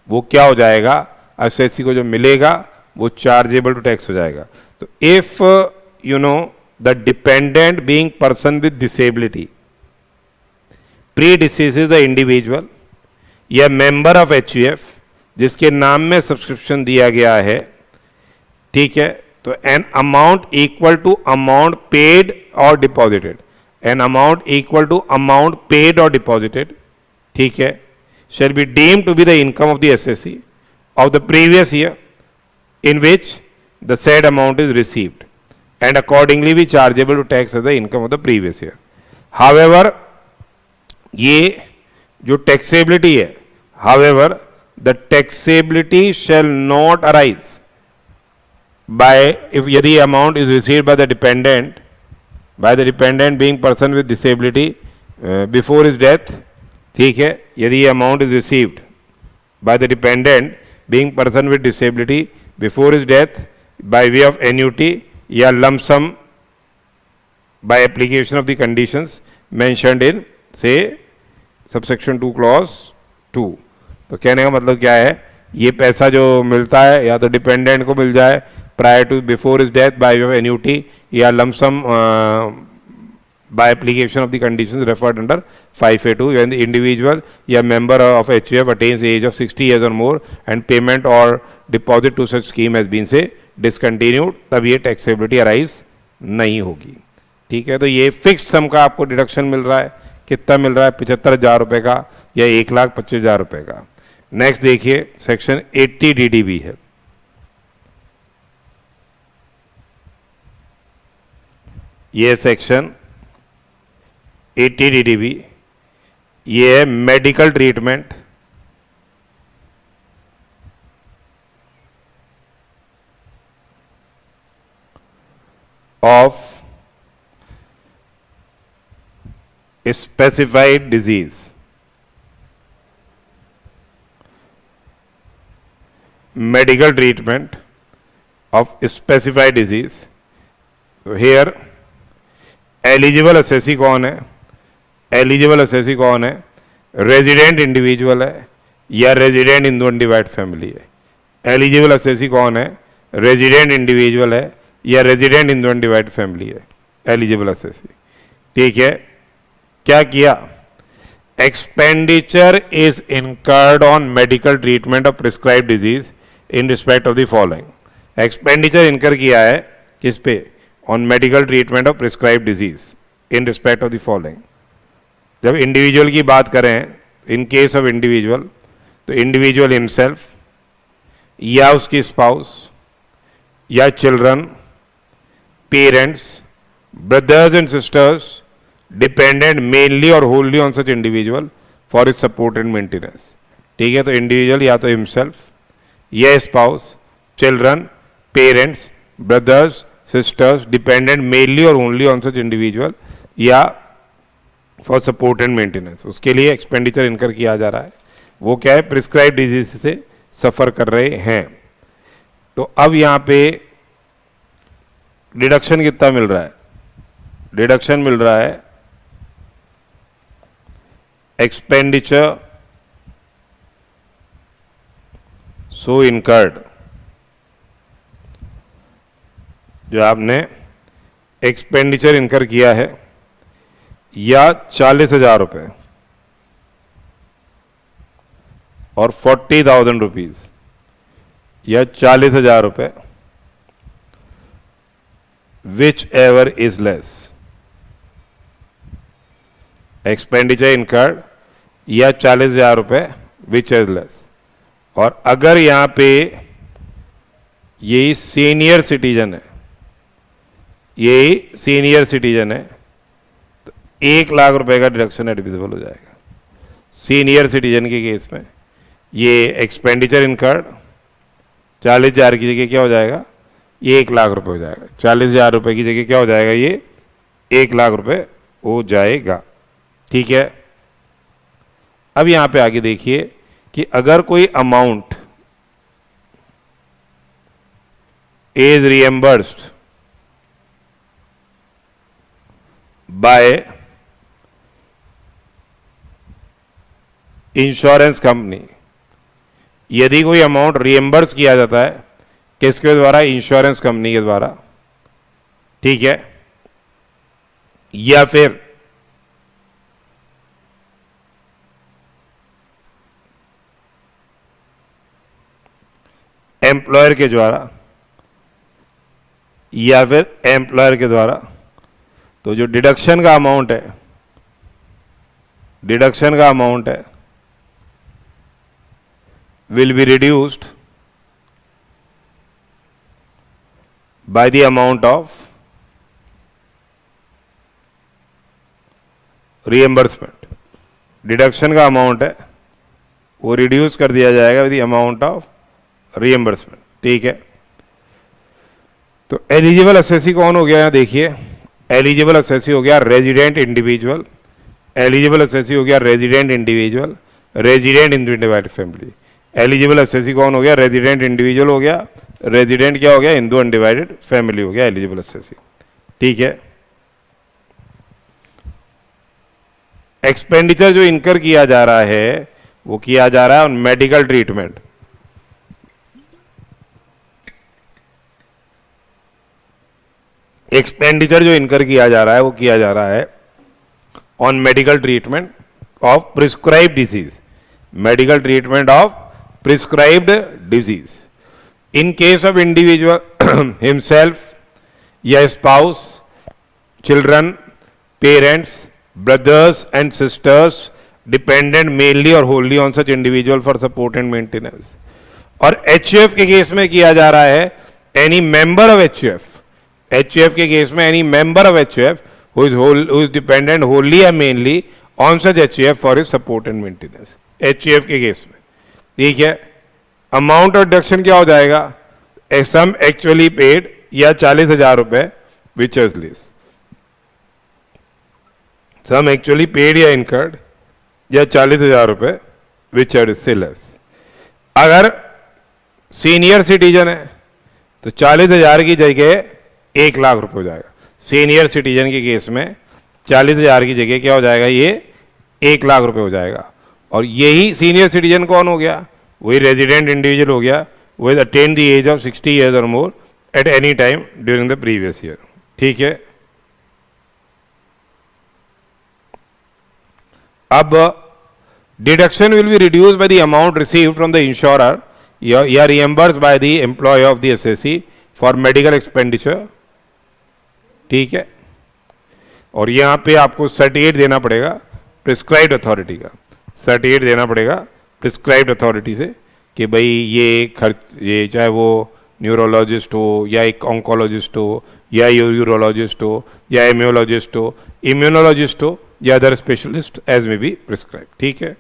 वो क्या हो जाएगा, एसएससी को जो मिलेगा वो चार्जेबल टू टैक्स हो जाएगा। तो if you know the dependent being person with disability predeceases the individual या member of HUF जिसके नाम में सब्सक्रिप्शन दिया गया है, ठीक है, तो an amount equal to amount paid or deposited, an amount equal to amount paid or deposited, ठीक है, shall be deemed to be the income of the SSC of the previous year in which the said amount is received and accordingly be chargeable to tax as the income of the previous year. However, ये जो taxability है, however, the taxability shall not arise by if यदि amount is received by the dependent being person with disability before his death, ठीक है, यदि amount is received by the dependent being person with disability before his death by way of annuity या lump sum by application of the conditions mentioned in say subsection 2 clause 2। तो कहने का मतलब क्या है, ये पैसा जो मिलता है या तो डिपेंडेंट को मिल जाए prior to before his death by way of annuity या lump sum by application of the conditions referred under 5A2 when the individual या member of HUF attains the age of 60 years or more and payment or deposit to such scheme has been say discontinued, तब ये taxability arise नहीं होगी. ठीक है, तो ये fixed सम का आपको डिडक्शन मिल रहा है. कितना मिल रहा है? 75,000 रुपये का या 1,25,000 रुपये का. नेक्स्ट देखिए सेक्शन 80 DDB है. ये सेक्शन 80 DDB ये है medical treatment of specified disease. Medical treatment of specified disease. तो हेयर एलिजिबल असेसी कौन है? एलिजिबल असेसी कौन है? रेजिडेंट इंडिविजुअल है या resident in the undivided family है. एलिजिबल असेसी कौन है? रेजिडेंट इंडिविजुअल है या resident in the undivided family है. Eligible assessee. ठीक है, क्या किया? Expenditure is incurred on medical treatment of prescribe disease in respect of the following. Expenditure incur किया है किस पे? On medical treatment of prescribe disease in respect of the following. जब इंडिविजुअल की बात करें, इन केस ऑफ इंडिविजुअल, तो individual himself या उसकी स्पाउस या children, parents, brothers and sisters dependent mainly और wholly on such individual for is support and maintenance. ठीक है, तो इंडिविजुअल या तो हिमसेल्फ या spouse, children, parents, brothers, sisters dependent mainly और ओनली ऑन सच इंडिविजुअल या फॉर सपोर्ट एंड मेंटेनेंस. उसके लिए एक्सपेंडिचर इनकर किया जा रहा है. वो क्या है? प्रिस्क्राइब डिजीज से सफ़र कर रहे हैं. तो अब यहाँ पे डिडक्शन कितना मिल रहा है? डिडक्शन मिल रहा है एक्सपेंडिचर सो इनकर्ड, जो आपने एक्सपेंडिचर इनकर किया है, या 40,000 रुपये और 40,000 रुपीज या 40,000 रुपये, which ever is less. Expenditure incurred या 40,000 रुपये विच इज लेस. और अगर यहां पे यही सीनियर सिटीजन है, यही सीनियर सिटीजन है, तो 1,00,000 रुपए का डिडक्शन एडमिसिबल हो जाएगा. सीनियर सिटीजन के केस में ये एक्सपेंडिचर इनकर्ड 40,000 की जगह क्या हो जाएगा? ये 1,00,000 रुपये हो जाएगा. 40,000 रुपये की जगह क्या हो जाएगा? ये 1,00,000 रुपये हो जाएगा. ठीक है, अब यहां पे आगे देखिए कि अगर कोई amount is reimbursed by insurance company, यदि कोई अमाउंट रिएम्बर्स किया जाता है किसके द्वारा? इंश्योरेंस कंपनी के द्वारा. ठीक है, या फिर एम्प्लॉयर के द्वारा, या फिर एम्प्लॉयर के द्वारा, तो जो डिडक्शन का अमाउंट है, डिडक्शन का अमाउंट है, will be reduced by the amount of reimbursement. Deduction का अमाउंट है वो रिड्यूस कर दिया जाएगा with the amount of reimbursement. ठीक है, तो एलिजिबल असेसी कौन हो गया? देखिए, एलिजिबल असेसी हो गया रेजिडेंट इंडिविजुअल, एलिजिबल असेसी हो गया resident individual, resident in the undivided family. Eligible assessee कौन हो गया? रेजिडेंट इंडिविजुअल हो गया, रेजिडेंट क्या हो गया? हिंदू अनडिवाइडेड फैमिली हो गया एलिजिबल असेसी. ठीक है, एक्सपेंडिचर जो इनकर किया जा रहा है वो किया जा रहा है on medical treatment. Medical treatment of specified disease. Medical treatment of specified disease. ठीक है, तो एलिजिबल असेसी कौन हो गया? Resident individual, resident in the undivided family. Eligible assessee कौन हो गया? रेजिडेंट इंडिविजुअल हो गया, resident in the undivided family. ठीक है, एक्सपेंडिचर जो इनकर किया जा रहा है वो किया जा रहा है ऑन मेडिकल ट्रीटमेंट. एक्सपेंडिचर जो इनकर किया जा रहा है वो किया जा रहा है on medical treatment of prescribed disease, medical treatment of prescribed disease in case of individual himself या spouse, children, parents, brothers and sisters dependent mainly और wholly on such individual for support and maintenance. और HUF के case में किया जा रहा है any member of HUF, HUF के केस में any member of HUF who is dependent wholly and mainly on such HUF for his support and maintenance। HUF के केस में ठीक है, अमाउंट ऑफ डिडक्शन क्या हो जाएगा, सम एक्चुअली पेड या 40,000 रुपए which is less, sum actually paid या इनकर्ड या 40,000 रुपए विच आर से लेस। अगर सीनियर सिटीजन है तो 40,000 की जगह 1 लाख रुपए हो जाएगा। सीनियर सिटीजन के केस में 40,000 की जगह क्या हो जाएगा, ये 1 लाख रुपए हो जाएगा। और यही सीनियर सिटीजन कौन हो गया, वही रेजिडेंट इंडिविजुअल हो गया वो attain the age of 60 years और more at any time during the previous year. ठीक है, अब deduction will be reduce by the amount received from the insurer या reimbursed by the employ of the SSC for medical expenditure. ठीक है, और यहां पे आपको सर्टिफिकेट देना पड़ेगा प्रिस्क्राइब्ड अथॉरिटी का, सर्टिफिकेट देना पड़ेगा प्रिस्क्राइब्ड अथॉरिटी से कि भाई ये खर्च, ये चाहे वो न्यूरोलॉजिस्ट हो या एक ऑन्कोलॉजिस्ट हो या यूरोलॉजिस्ट हो या इम्यूनोलॉजिस्ट हो या अदर स्पेशलिस्ट एज में भी प्रिस्क्राइब। ठीक है,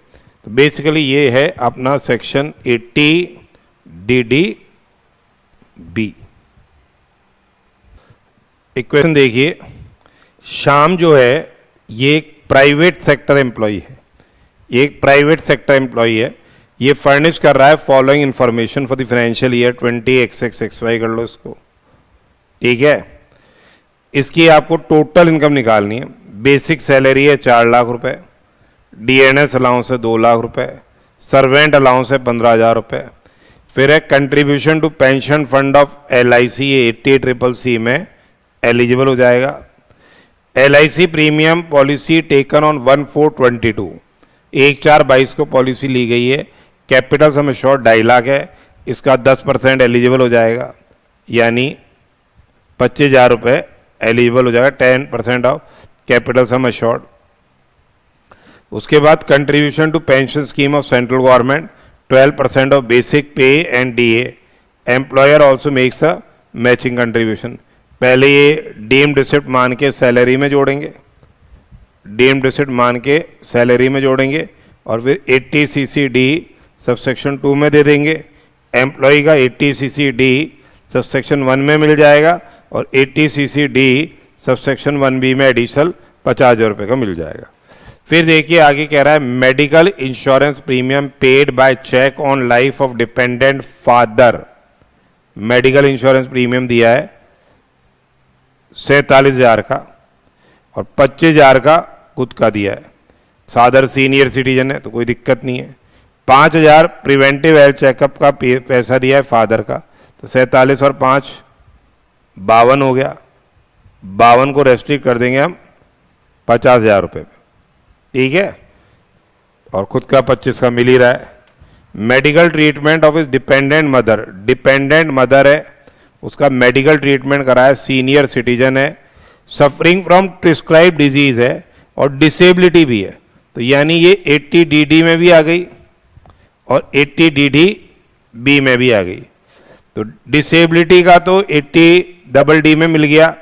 तो बेसिकली ये है अपना सेक्शन 80 DD-B। इक्वेशन देखिए, श्याम जो है ये एक प्राइवेट सेक्टर एम्प्लॉय है, ये एक प्राइवेट सेक्टर एम्प्लॉय है, ये फर्निश कर रहा है following information for the financial year 20XX-XY कर लो इसको। ठीक है, इसकी आपको टोटल इनकम निकालनी है। बेसिक सैलरी है 4 लाख रुपए, डीएनएस अलाउंस है 2 लाख रुपए, सर्वेंट अलाउंस है 15,000 रुपए, फिर है contribution to pension fund of LIC, ये 88CCC में एलिजिबल हो जाएगा। LIC premium policy taken on 1/4/22, 1/4/22 को पॉलिसी ली गई है। कैपिटल सम एश्योर्ड 2.5 लाख है, इसका 10% एलिजिबल हो जाएगा, यानी 25,000 रुपये एलिजिबल हो जाएगा, 10% ऑफ कैपिटल सम एश्योर्ड। उसके बाद contribution to pension scheme of central government 12% of basic pay and DA, employer also makes a matching contribution. पहले ये डीम्ड रिसिप्ट मान के सैलरी में जोड़ेंगे, डीम्ड रिसिप्ट मान के सैलरी में जोड़ेंगे और फिर 80CC-D सबसेक्शन 2 में दे देंगे। एम्प्लॉय का 80CC-D सबसेक्शन 1 में मिल जाएगा और 80CC-D सबसेक्शन 1B में एडिशनल 50,000 रुपये का मिल जाएगा। फिर देखिए आगे कह रहा है medical insurance premium paid by cheque on life of dependent father. Medical insurance premium दिया है 47,000 का और 25,000 का खुद का दिया है। फादर सीनियर सिटीजन है तो कोई दिक्कत नहीं है। 5,000 प्रिवेंटिव हेल्थ चेकअप का पैसा दिया है फादर का, तो 47 और 5 52 हो गया। 52 को रेस्ट्रिक्ट कर देंगे हम 50,000 रुपये पे। ठीक है, और खुद का 25 का मिल ही रहा है। Medical treatment of is dependent mother, dependent mother है, उसका मेडिकल ट्रीटमेंट कराया, सीनियर सिटीजन है, सफरिंग फ्रॉम प्रिस्क्राइब डिजीज है और डिसेबिलिटी भी है, तो यानी ये 80 DD में भी आ गई और 80 DD-B में भी आ गई। तो डिसेबिलिटी का तो 80 DD में मिल गया,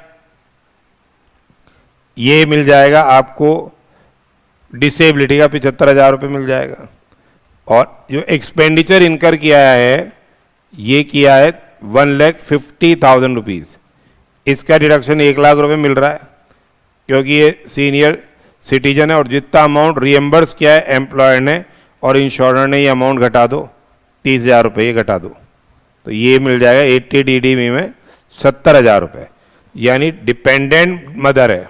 ये मिल जाएगा आपको डिसेबिलिटी का 75,000 रुपये मिल जाएगा। और जो एक्सपेंडिचर इनकर किया है ये किया है 1,50,000 रुपीज़, इसका डिडक्शन 1 लाख रुपये मिल रहा है क्योंकि ये सीनियर सिटीजन है। और जितना अमाउंट रिएम्बर्स किया है एम्प्लॉयर ने और इंश्योरर ने, ये अमाउंट घटा दो, 30,000 रुपये ये घटा दो, तो ये मिल जाएगा 80 DD में 70,000 रुपये। यानी डिपेंडेंट मदर है,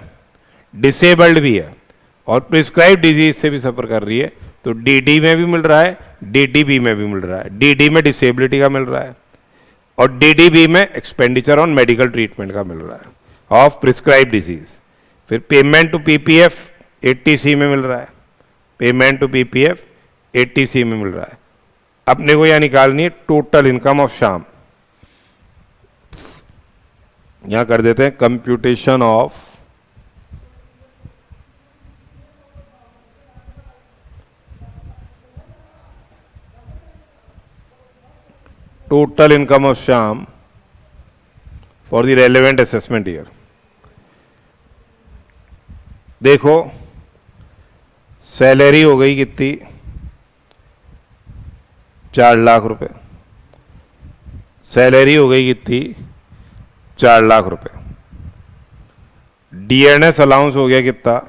डिसेबल्ड भी है और प्रिस्क्राइब डिजीज से भी सफ़र कर रही है, तो DD में भी मिल रहा है, DD-B में भी मिल रहा है। DD में डिसेबिलिटी का मिल रहा है और DD-B में एक्सपेंडिचर ऑन मेडिकल ट्रीटमेंट का मिल रहा है। Of prescribe disease. फिर पेमेंट टू पीपीएफ 80C में मिल रहा है, पेमेंट टू पीपीएफ 80C में मिल रहा है। अपने को यह निकालनी है टोटल इनकम ऑफ श्याम। यहां कर देते हैं computation of total income of Shyam for the relevant assessment year। देखो सैलरी हो गई कितनी, 4 लाख रुपए। सैलरी हो गई कितनी, 4 लाख रुपए। डीएनएस अलाउंस हो गया कितना,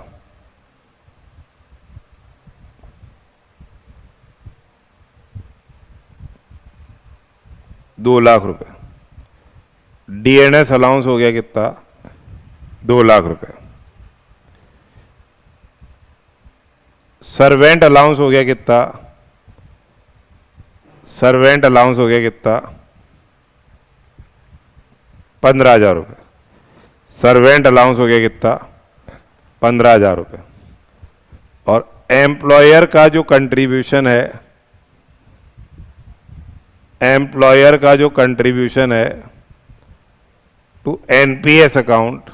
2 लाख रुपए। डीएनएस अलाउंस हो गया कितना, 2 लाख रुपए। सर्वेंट अलाउंस हो गया कितना, सर्वेंट अलाउंस हो गया कितना, 15,000 रुपए। सर्वेंट अलाउंस हो गया कितना, 15,000 रुपए। और एम्प्लॉयर का जो कंट्रीब्यूशन है, एम्प्लॉयर का जो कंट्रीब्यूशन है टू एनपीएस अकाउंट,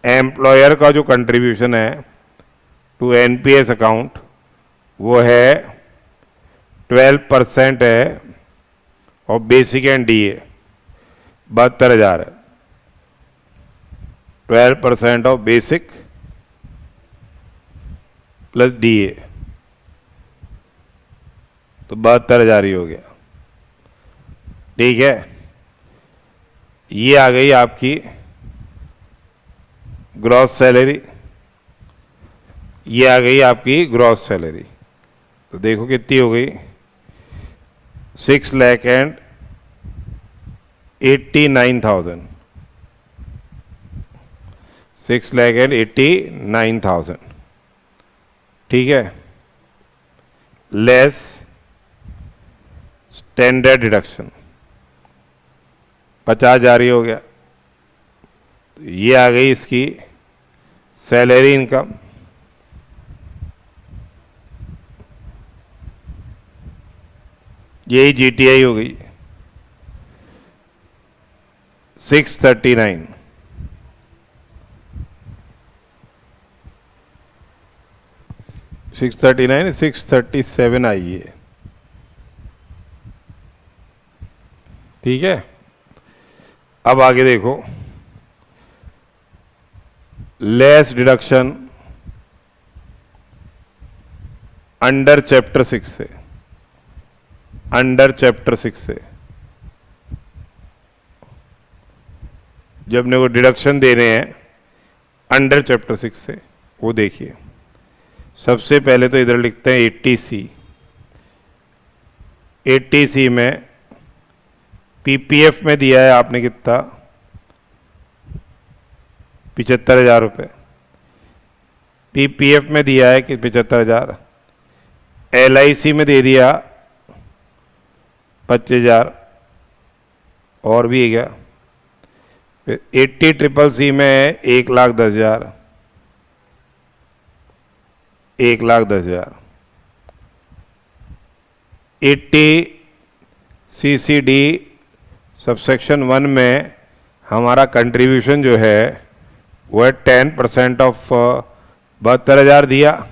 एम्प्लॉयर का जो कंट्रीब्यूशन है टू एनपीएस अकाउंट वो है 12% है और बेसिक एंड डीए 72,000 है। 12% ऑफ बेसिक प्लस डीए तो 72,000 ही हो गया। ठीक है, ये आ गई आपकी ग्रॉस सैलरी, ये आ गई आपकी ग्रॉस सैलरी। तो देखो कितनी हो गई, 6,89,000, 6,89,000। ठीक है, लेस स्टैंडर्ड डिडक्शन 50,000 ही हो गया। तो ये आ गई इसकी सैलरी इनकम। यही जीटीआई हो गई 639। सिक्स 637 आई है। ठीक है, अब आगे देखो, लेस डिडक्शन अंडर चैप्टर 6 से, अंडर चैप्टर 6 से जब अपने को डिडक्शन देने हैं अंडर चैप्टर 6 से, वो देखिए। सबसे पहले तो इधर लिखते हैं 80C। 80C में पीपीएफ में दिया है आपने कितना, 75,000 रुपये। पीपीएफ में दिया है कि 75,000। एलआईसी में दे दिया 25,000 और भी है क्या। फिर 80CCC में 1,10,000, 1,10,000। 80CCD सबसेक्शन 1 में हमारा कंट्रीब्यूशन जो है वो है 10% ऑफ 72,000 दिया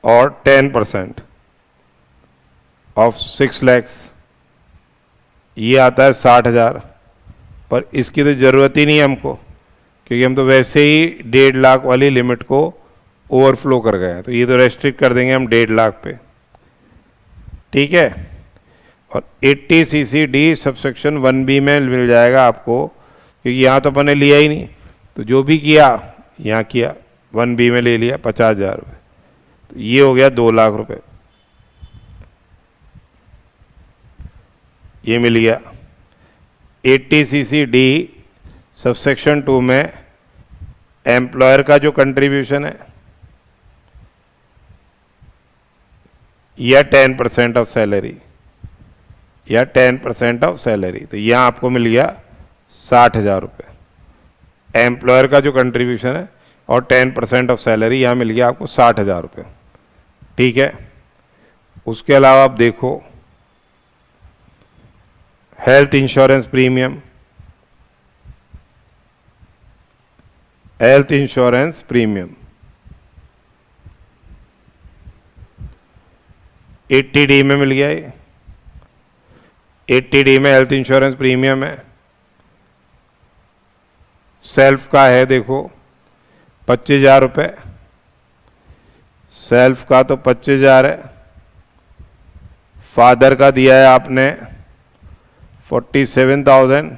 और 10% ऑफ 6 lakhs, ये आता है 60,000। पर इसकी तो ज़रूरत ही नहीं है हमको, क्योंकि हम तो वैसे ही 1.5 लाख वाली लिमिट को ओवरफ्लो कर गए हैं। तो ये तो रेस्ट्रिक्ट कर देंगे हम 1.5 लाख पे। ठीक है, और 80CCD सबसेक्शन 1B में मिल जाएगा आपको, क्योंकि यहाँ तो अपने लिया ही नहीं, तो जो भी किया यहाँ किया 1B में ले लिया 50,000 रुपये। तो ये हो गया 2 लाख रुपये, ये मिल गया। 80CCD सबसेक्शन 2 में एम्प्लॉयर का जो कंट्रीब्यूशन है या 10% ऑफ सैलरी, या 10% ऑफ सैलरी, तो यहाँ आपको मिल गया 60,000 रुपये एम्प्लॉयर का जो कंट्रीब्यूशन है, और 10% ऑफ सैलरी, यहाँ मिल गया आपको 60,000 रुपये। ठीक है, उसके अलावा आप देखो health insurance premium, health insurance premium 80D में मिल गया। ये 80D में हेल्थ इंश्योरेंस प्रीमियम है। सेल्फ का है देखो 25,000 रुपये, सेल्फ का तो 25,000 है। फादर का दिया है आपने 47,000,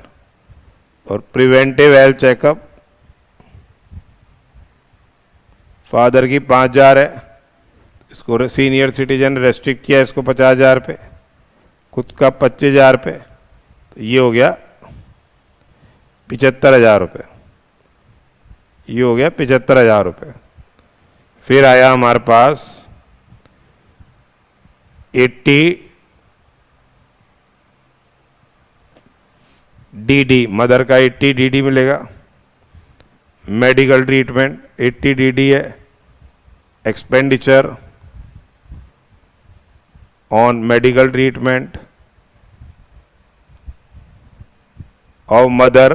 और प्रिवेंटिव हेल्थ चेकअप फादर की 5,000 है। इसको सीनियर सिटीजन रेस्ट्रिक्ट किया, इसको 50,000 पे, खुद का 25,000 पे, तो ये हो गया 75,000 रुपये। ये हो गया 75,000 रुपये। फिर आया हमारे पास 80DD, मदर का 80DD मिलेगा। मेडिकल ट्रीटमेंट 80DD है। Expenditure on medical treatment of mother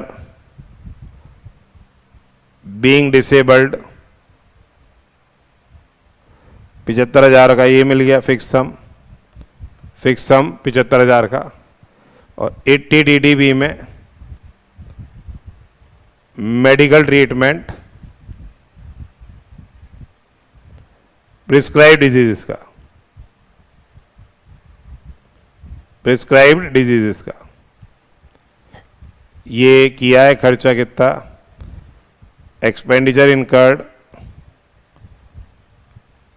being disabled 75,000 का ये मिल गया फिक्स सम 75,000 का। और 80DDB में मेडिकल ट्रीटमेंट प्रिस्क्राइब्ड डिजीजेस का, प्रिस्क्राइब्ड डिजीजेस का ये किया है खर्चा कितना, एक्सपेंडिचर इनकर्ड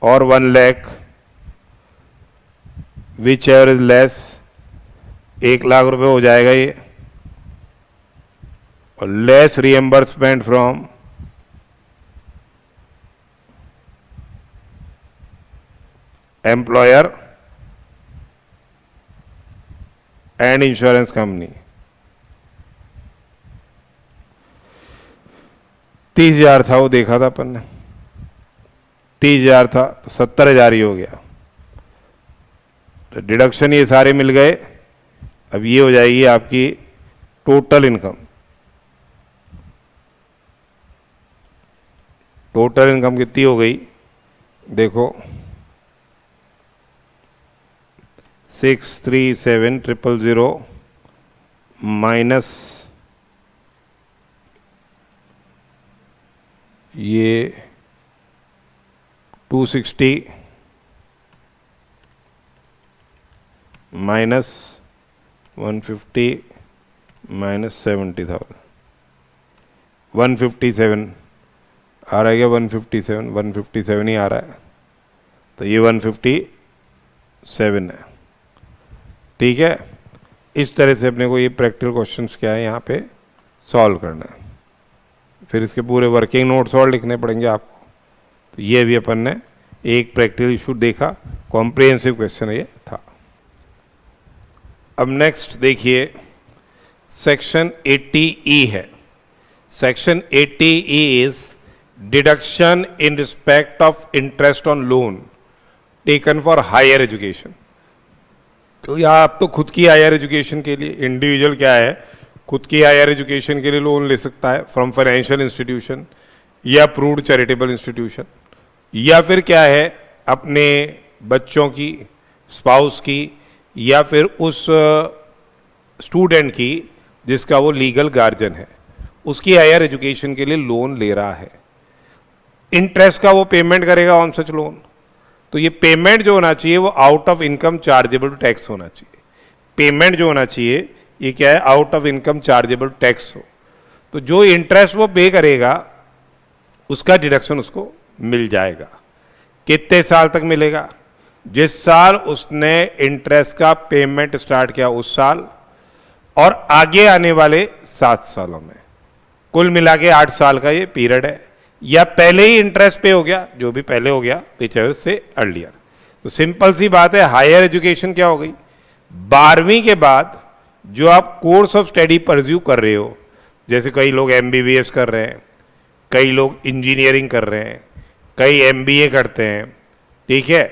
और 1 lakh which ever is less, 1 lakh रुपए हो जाएगा ये। और less reimbursement from employer and insurance company 30,000 था, वो देखा था अपन ने 30,000 था, तो 70,000 ही हो गया। तो डिडक्शन ये सारे मिल गए। अब ये हो जाएगी आपकी टोटल इनकम। टोटल इनकम कितनी हो गई देखो 637,000 माइनस ये 260 माइनस 150 माइनस 70,000 157 आ रहा है क्या, 157 ही आ रहा है, तो ये 157 है। ठीक है, इस तरह से अपने को ये प्रैक्टिकल क्वेश्चंस क्या है यहाँ पे सॉल्व करना है। फिर इसके पूरे वर्किंग नोट्स और लिखने पड़ेंगे आपको। तो ये भी अपन ने एक प्रैक्टिकल इशू देखा, कॉम्प्रिहेंसिव क्वेश्चन ये था। अब नेक्स्ट देखिए सेक्शन 80E है। Section 80E is deduction in respect of interest on loan taken for higher education. तो यहाँ आप तो खुद की हायर एजुकेशन के लिए, इंडिविजुअल क्या है, खुद की हायर एजुकेशन के लिए लोन ले सकता है फ्रॉम फाइनेंशियल इंस्टीट्यूशन या अप्रूव्ड चैरिटेबल इंस्टीट्यूशन, या फिर क्या है अपने बच्चों की, स्पाउस की, या फिर उस स्टूडेंट की जिसका वो लीगल गार्जियन है, उसकी हायर एजुकेशन के लिए लोन ले रहा है। इंटरेस्ट का वो पेमेंट करेगा ऑन सच लोन। तो ये पेमेंट जो होना चाहिए वो out of income chargeable to tax होना चाहिए। पेमेंट जो होना चाहिए ये क्या है, out of income chargeable tax हो। तो जो इंटरेस्ट वो पे करेगा उसका डिडक्शन उसको मिल जाएगा। कितने साल तक मिलेगा, जिस साल उसने इंटरेस्ट का पेमेंट स्टार्ट किया उस साल, और आगे आने वाले 7 सालों में, कुल मिला के 8 साल का ये पीरियड है। या पहले ही इंटरेस्ट पे हो गया, जो भी पहले हो गया पिछले से अर्लियर। तो सिंपल सी बात है, हायर एजुकेशन क्या हो गई, 12वीं के बाद जो आप कोर्स ऑफ स्टडी परस्यू कर रहे हो, जैसे कई लोग MBBS कर रहे हैं, कई लोग इंजीनियरिंग कर रहे हैं, कई MBA करते हैं, ठीक है,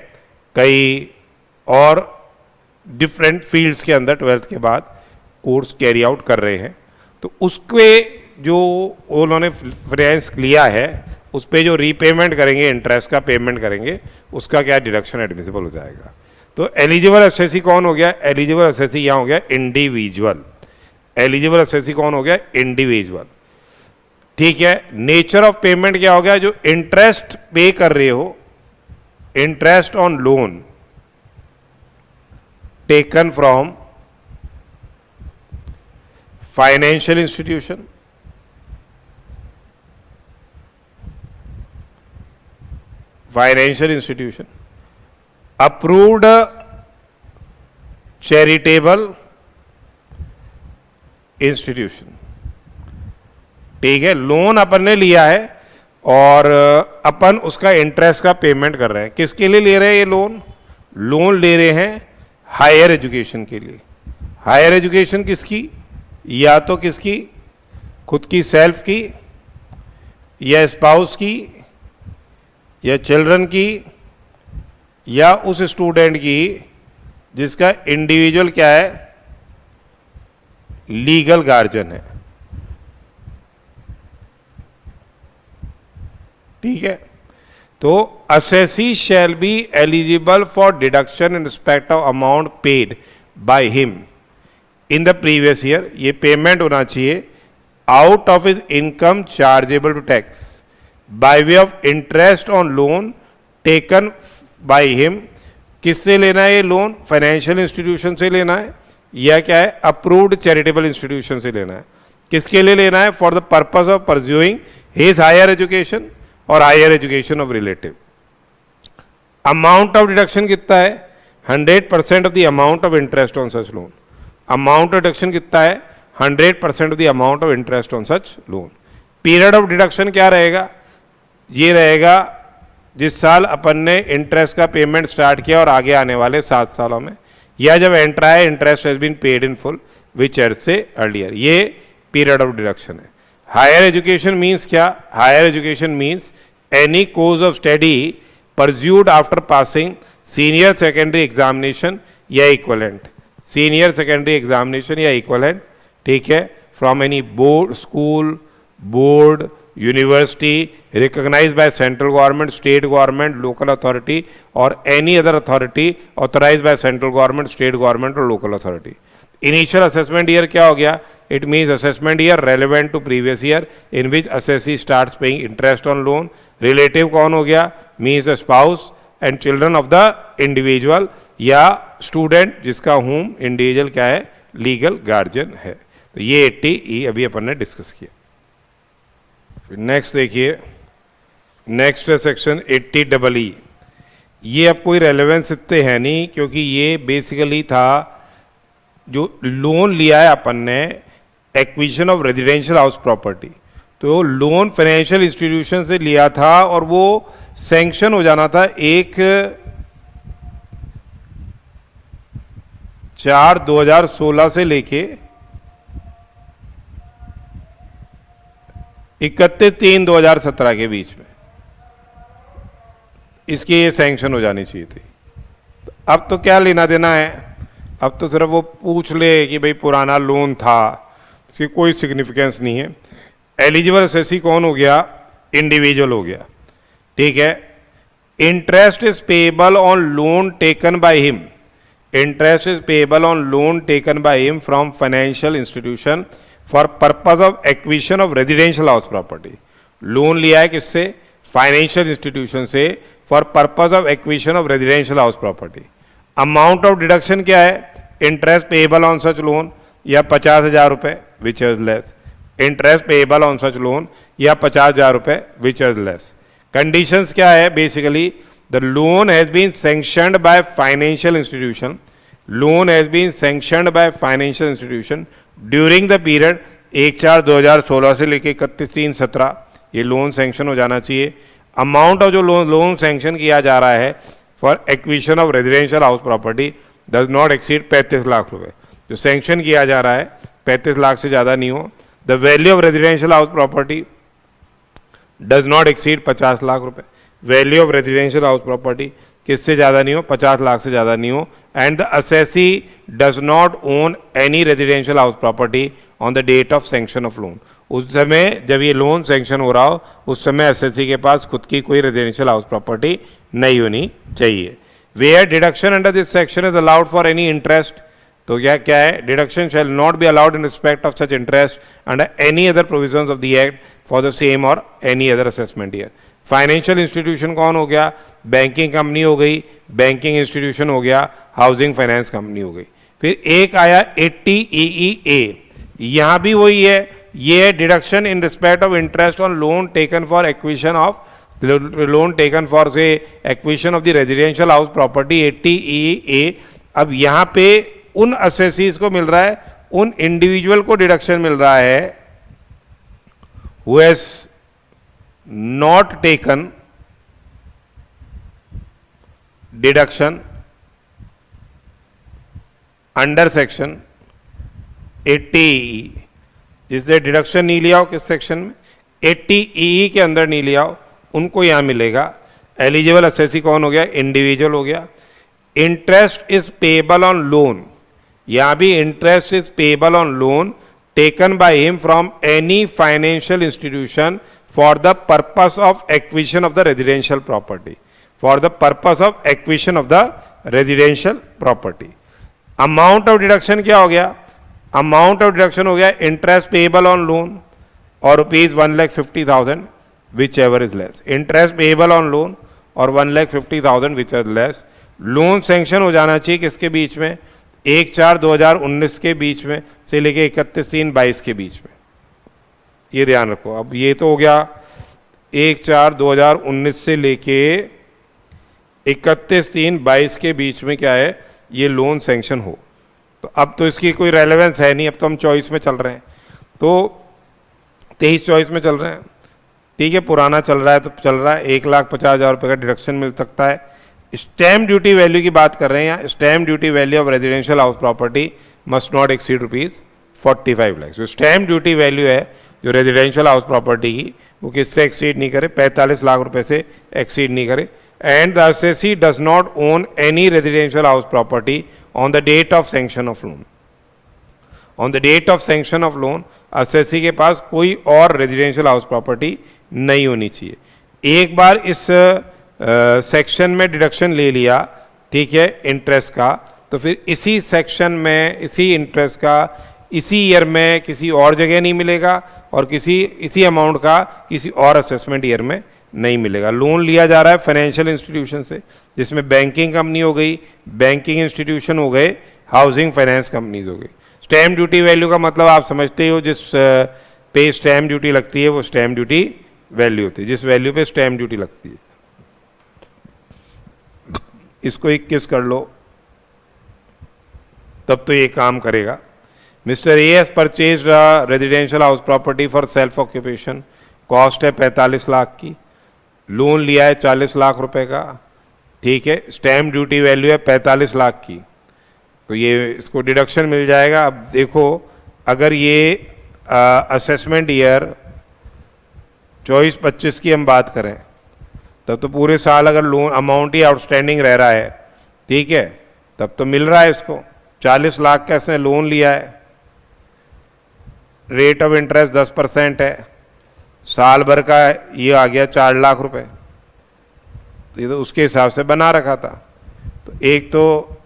कई और डिफरेंट फील्ड्स के अंदर 12th के बाद कोर्स कैरी आउट कर रहे हैं। तो उसके जो उन्होंने फाइनेंस लिया है उस पर जो रीपेमेंट करेंगे, इंटरेस्ट का पेमेंट करेंगे, उसका क्या डिडक्शन एडमिसिबल हो जाएगा। तो एलिजिबल एसएससी कौन हो गया? एलिजिबल एसएससी यहाँ हो गया इंडिविजुअल। एलिजिबल एसएससी कौन हो गया? इंडिविजुअल। ठीक है, नेचर ऑफ पेमेंट क्या हो गया? जो इंटरेस्ट पे कर रहे हो, interest on loan taken from financial institution, financial institution, approved charitable institution. ठीक है, लोन अपन ने लिया है और अपन उसका इंटरेस्ट का पेमेंट कर रहे हैं। किसके लिए ले रहे हैं ये लोन? लोन ले रहे हैं हायर एजुकेशन के लिए। हायर एजुकेशन किसकी? या तो किसकी? खुद की सेल्फ की, या स्पाउस की, या चिल्ड्रन की, या उस स्टूडेंट की जिसका इंडिविजुअल क्या है? लीगल गार्जियन है। ठीक है, तो assessee shall be eligible for deduction in respect of amount paid by him in the previous year। ये पेमेंट होना चाहिए out of his income chargeable to tax by way of interest on loan taken by him। किससे लेना है ये loan? Financial institution से लेना है, या क्या है? अप्रूव्ड चैरिटेबल इंस्टीट्यूशन से लेना है। किसके लिए लेना है? For the purpose of pursuing his higher education और higher education of relative. Amount of deduction कितना है? 100% of the amount of interest on such loan. Amount of deduction कितना है? 100% of the amount of interest on such loan. Period of deduction क्या रहेगा? ये रहेगा जिस साल अपन ने इंटरेस्ट का पेमेंट स्टार्ट किया और आगे आने वाले 7 सालों में, या जब entire interest has been paid in full whichever से अर्लियर। ये पीरियड ऑफ डिडक्शन है। हायर एजुकेशन मीन्स क्या? Higher education means any course of study pursued after passing senior secondary examination या इक्वलेंट। सीनियर सेकेंडरी एग्जामिनेशन या equivalent, ठीक है, from any board, school, board, university recognized by central government, state government, local authority or any other authority authorized by central government, state government or local authority। Initial assessment year क्या हो गया? It means assessment year relevant to previous year in which assessee starts paying interest on loan। Relative कौन हो गया? Means a spouse and children of the individual या student जिसका whom individual क्या है? Legal guardian है। तो ये 80E अभी अपन ने डिस्कस किया। नेक्स्ट देखिए, नेक्स्ट है सेक्शन 80EE। ये अब कोई रेलेवेंस इतने है नहीं, क्योंकि ये बेसिकली था जो लोन लिया है अपन ने acquisition of residential house property. तो लोन फाइनेंशियल इंस्टीट्यूशन से लिया था और वो सैंक्शन हो जाना था 1/4/2016 से लेके 31/3/2017 के बीच में इसकी ये सैंक्शन हो जानी चाहिए थी। तो अब तो क्या लेना देना है? अब तो सिर्फ वो पूछ ले कि भाई पुराना लोन था, इसकी कोई सिग्निफिकेंस नहीं है। एलिजिबल एसएससी कौन हो गया? इंडिविजुअल हो गया। ठीक है, interest is payable on loan taken by him. Interest is payable on loan taken by him from financial institution for purpose of acquisition of residential house property. Loan लिया है किससे? फाइनेंशियल इंस्टीट्यूशन से for purpose of acquisition of residential house property. Amount of deduction क्या है? Interest payable on such loan या 50,000 रुपए which is less. Interest payable on such loan या 50,000 रुपए विच इज लेस। कंडीशंस क्या है? Basically the loan has been sanctioned by financial institution. Loan has been sanctioned by financial institution during the period 1/4/2016 से लेकर 31/3/17 ये loan sanction हो जाना चाहिए। अमाउंट ऑफ जो लोन सैंक्शन किया जा रहा है for acquisition of residential house property does not exceed 35 lakh रुपए। जो सैंक्शन किया जा रहा है 35 लाख से ज़्यादा नहीं हो, the value of residential house property does not exceed 50 lakh रुपए। Value of residential house property किससे ज़्यादा नहीं हो, 50 लाख से ज़्यादा नहीं हो। And the assessee does not own any residential house property on the date of sanction of loan. उस समय जब ये लोन सैंक्शन हो रहा हो उस समय असेसी के पास खुद की कोई रेजिडेंशियल हाउस प्रॉपर्टी नहीं होनी चाहिए। Where deduction under this section is allowed for any interest, तो क्या है, deduction shall not be allowed in respect of such interest under any other provisions of the act for the same और any other assessment year. Financial institution कौन हो गया, banking company हो गई, banking institution हो गया, हाउसिंग फाइनेंस कंपनी हो गई। फिर एक आया 80 EEA, यहां भी वही है, ये है deduction in respect of interest on loan taken for acquisition of loan taken for से acquisition of the residential house property 80 EEA। अब यहां पे उन असेसीज को मिल रहा है, उन इंडिविजुअल को डिडक्शन मिल रहा है who has not taken deduction under section 80 EE, जिसने डिडक्शन नहीं लिया हो किस सेक्शन में, 80 EE के अंदर नहीं लिया हो, उनको यहां मिलेगा। एलिजिबल असेसी कौन हो गया, इंडिविजुअल हो गया। Interest is payable on loan, यहां भी interest is payable on loan taken by him from any financial institution for the purpose of acquisition of the residential property, for the purpose of acquisition of the residential property. Amount of deduction क्या हो गया, amount of deduction हो गया interest payable on loan और ₹1,50,000 which ever is less. Interest payable on loan और 1,50,000 which ever less. Loan sanction हो जाना चाहिए किसके बीच में, 1/4/2019 के बीच में से लेके 31/3/22 के बीच में, ये ध्यान रखो। अब ये तो हो गया 1/4/2019 से लेके 31/3/22 के बीच में क्या है, ये लोन सैंक्शन हो। तो अब तो इसकी कोई रेलेवेंस है नहीं, अब तो हम चॉइस में चल रहे हैं, तो 23 चॉइस में चल रहे हैं, ठीक है। पुराना चल रहा है तो चल रहा है, 1,50,000 रुपये का डिडक्शन मिल सकता है। स्टैम्प ड्यूटी वैल्यू की बात कर रहे हैं यहाँ, stamp duty value of residential house property must not exceed ₹45 lakh. जो स्टैम्प ड्यूटी वैल्यू है जो रेजिडेंशियल हाउस प्रॉपर्टी की, वो किससे एक्सीड नहीं करे, 45 लाख रुपए से एक्सीड नहीं करे। And the assessee does not own any residential house property on the date of sanction of loan. On the date of sanction of loan assessee के पास कोई और रेजिडेंशियल हाउस प्रॉपर्टी नहीं होनी चाहिए। एक बार इस सेक्शन में डिडक्शन ले लिया, ठीक है, इंटरेस्ट का, तो फिर इसी सेक्शन में इसी इंटरेस्ट का इसी ईयर में किसी और जगह नहीं मिलेगा और इसी अमाउंट का किसी और असेसमेंट ईयर में नहीं मिलेगा। लोन लिया जा रहा है फाइनेंशियल इंस्टीट्यूशन से, जिसमें बैंकिंग कंपनी हो गई, बैंकिंग इंस्टीट्यूशन हो गए, हाउसिंग फाइनेंस कंपनीज हो गई। स्टैम्प ड्यूटी वैल्यू का मतलब आप समझते हो, जिस पे स्टैम्प ड्यूटी लगती है वो स्टैम्प ड्यूटी वैल्यू होती है, जिस वैल्यू पे स्टैम्प ड्यूटी लगती है। इसको 21 कर लो तब तो ये काम करेगा। Mister A S purchase residential house property for self occupation, cost है 45 लाख की, लोन लिया है 40 लाख रुपए का, ठीक है, स्टैम्प ड्यूटी वैल्यू है 45 लाख की, तो ये इसको डिडक्शन मिल जाएगा। अब देखो, अगर ये असेसमेंट ईयर 24-25 की हम बात करें, तब तो पूरे साल अगर लोन अमाउंट ही आउटस्टैंडिंग रह रहा है, ठीक है, तब तो मिल रहा है इसको 40 लाख का इसने लोन लिया है, रेट ऑफ इंटरेस्ट 10% है, साल भर का ये आ गया 4 लाख रुपए, तो ये तो उसके हिसाब से बना रखा था। तो एक तो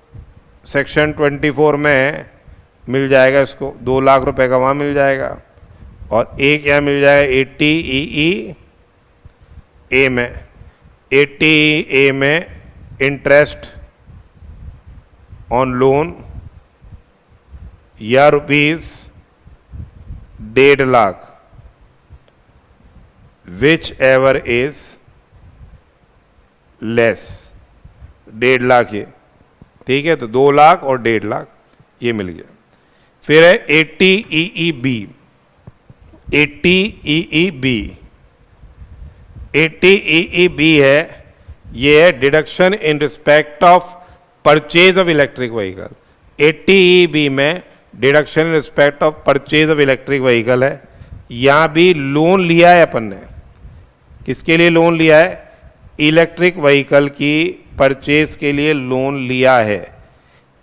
सेक्शन 24 में मिल जाएगा इसको 2 लाख रुपए का, वहाँ मिल जाएगा, और एक यहाँ मिल जाएगा 80 EE में, 80 A में इंटरेस्ट ऑन लोन या ₹1.5 lakh, which ever is less, 1.5 lakh ये, ठीक है, तो 2 लाख और 1.5 लाख ये मिल गया। फिर है 80 EEB, 80 EEB, 80 EEB है, ये है deduction in respect of purchase of electric vehicle. 80 EEB में deduction in respect of purchase of electric vehicle है। यहाँ भी लोन लिया है अपन ने, किसके लिए लोन लिया है? इलेक्ट्रिक व्हीकल की परचेज के लिए लोन लिया है।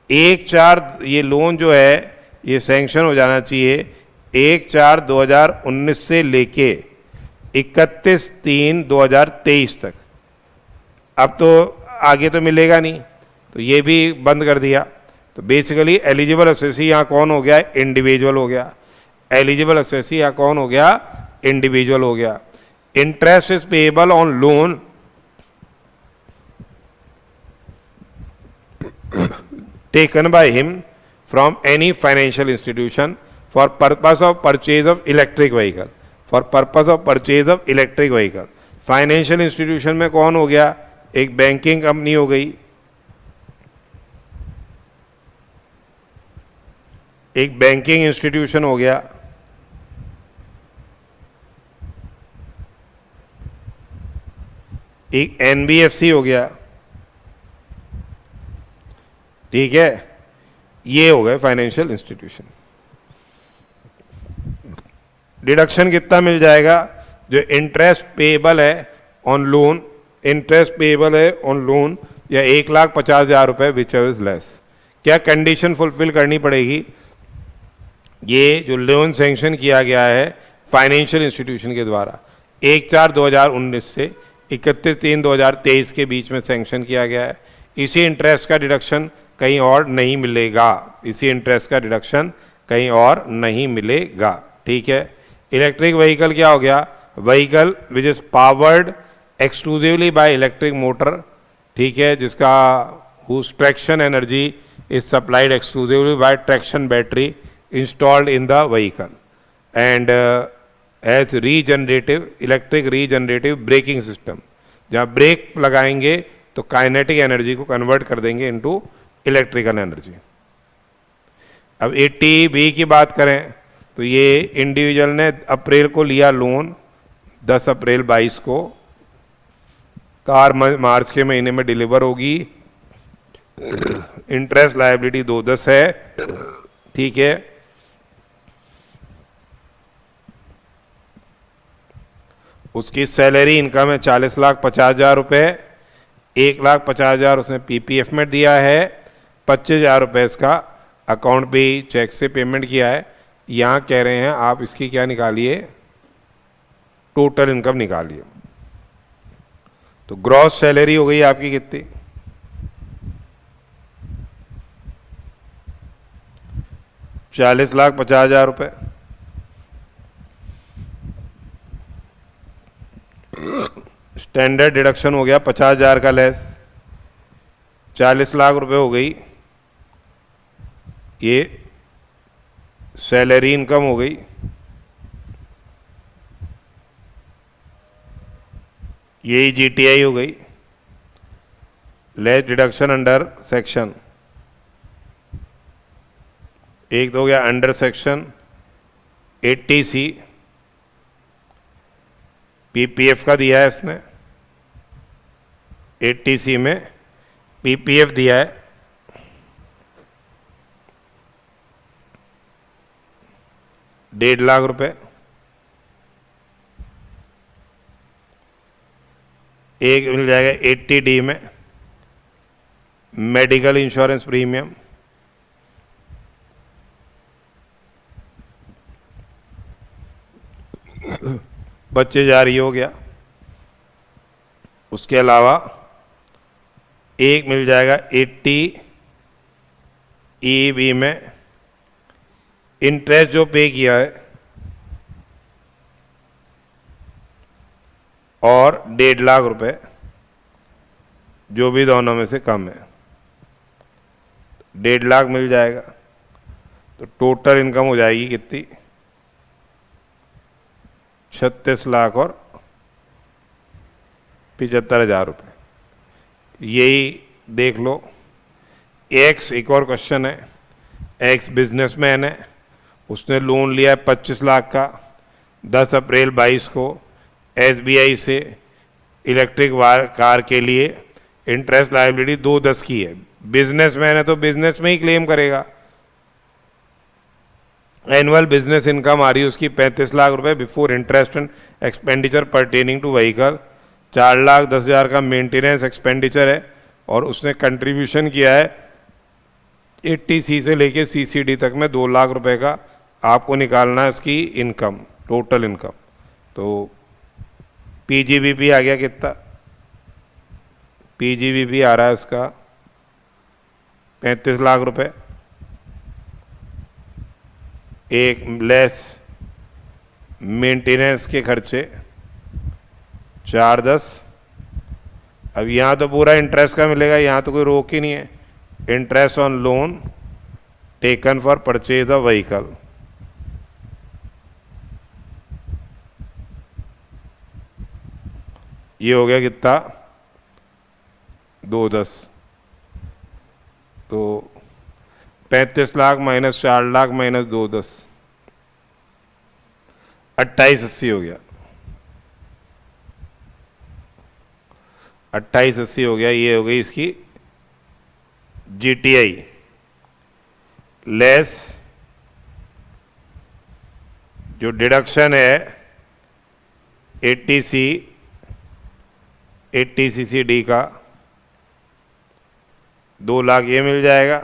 1/4 ये लोन जो है ये सैंक्शन हो जाना चाहिए 1/4/2019 से लेके 31/3/2023 तक। अब तो आगे तो मिलेगा नहीं, तो ये भी बंद कर दिया। तो बेसिकली एलिजिबल एसेसी यहाँ कौन हो गया? इंडिविजुअल हो गया। एलिजिबल एसेसी यहाँ कौन हो गया? इंडिविजुअल हो गया। Interest is payable on loan taken by him from any financial institution for purpose of purchase of electric vehicle, for purpose of purchase of electric vehicle। Financial institution में कौन हो गया? एक बैंकिंग कंपनी हो गई, एक बैंकिंग इंस्टीट्यूशन हो गया, एक एनबीएफसी हो गया, ठीक है, ये हो गए फाइनेंशियल इंस्टीट्यूशन। डिडक्शन कितना मिल जाएगा? जो इंटरेस्ट पेएबल है ऑन लोन, इंटरेस्ट पेएबल है ऑन लोन या 1,50,000 रुपए विच इज लेस। क्या कंडीशन फुलफिल करनी पड़ेगी? ये जो लोन सैंक्शन किया गया है फाइनेंशियल इंस्टीट्यूशन के द्वारा 1/4/2019 से 31/3/2023 के बीच में सैंक्शन किया गया है, इसी इंटरेस्ट का डिडक्शन कहीं और नहीं मिलेगा, इसी इंटरेस्ट का डिडक्शन कहीं और नहीं मिलेगा, ठीक है। इलेक्ट्रिक व्हीकल क्या हो गया? Vehicle which is powered exclusively by electric motor, ठीक है, जिसका whose traction energy is supplied exclusively by traction battery installed in the vehicle and has regenerative electric regenerative braking system। जहाँ ब्रेक लगाएंगे तो kinetic energy को convert कर देंगे into electrical energy. अब 80B की बात करें तो ये इंडिविजुअल ने अप्रैल को लिया लोन, 10 अप्रैल 22 को, कार मार्च के महीने में डिलीवर होगी, इंटरेस्ट लायबिलिटी 210 है, ठीक है। उसकी सैलरी इनकम है 40,50,000 रुपये, 1,50,000 उसने पीपीएफ में दिया है, 25,000 रुपये इसका अकाउंट पे चेक से पेमेंट किया है। यहाँ कह रहे हैं आप इसकी क्या निकालिए? टोटल इनकम निकालिए। तो ग्रॉस सैलरी हो गई आपकी कितनी? 40,50,000 रुपये। स्टैंडर्ड डिडक्शन हो गया 50,000 का लेस, 40 लाख रुपए हो गई, ये सैलरी इनकम हो गई। यही जीटीआई हो गई, लेस डिडक्शन अंडर सेक्शन। एक तो हो गया अंडर सेक्शन 80C, पीपीएफ का दिया है इसने, 80C में पीपीएफ दिया है, ₹1,50,000। एक मिल जाएगा 80D में मेडिकल इंश्योरेंस प्रीमियम, बच्चे जारी हो गया। उसके अलावा एक मिल जाएगा 80EB में इंटरेस्ट जो पे किया है और 1,50,000 रुपये, जो भी दोनों में से कम है, 1,50,000 मिल जाएगा। तो टोटल इनकम हो जाएगी कितनी? 36 लाख और 75,000 रुपये। यही देख लो। एक्स, एक और क्वेश्चन है, एक्स बिजनेसमैन है, उसने लोन लिया है 25 लाख का 10 अप्रैल 22 को एसबीआई से इलेक्ट्रिक कार के लिए। इंटरेस्ट लायबिलिटी 210 की है, बिजनेसमैन है तो बिजनेस में ही क्लेम करेगा, एनुअल बिजनेस इनकम आ रही है उसकी 35 लाख रुपए before interest and expenditure pertaining to vehicle. 4,10,000 का मेंटेनेंस एक्सपेंडिचर है और उसने कंट्रीब्यूशन किया है 80C से लेके CCD तक में 2 लाख रुपए का। आपको निकालना है उसकी इनकम, टोटल इनकम। तो PGBP आ गया कितना, PGBP आ रहा है उसका 35 लाख रुपए, एक लेस मेंटेनेंस के खर्चे 410। अब यहाँ तो पूरा इंटरेस्ट का मिलेगा, यहाँ तो कोई रोक ही नहीं है। Interest on loan taken for purchase of vehicle, ये हो गया कितना 210। तो 35 लाख माइनस 4 लाख माइनस 210 2880 हो गया। 2880 हो गया। ये हो गई इसकी GTI लेस जो डिडक्शन है 80CCD का 2 लाख ये मिल जाएगा।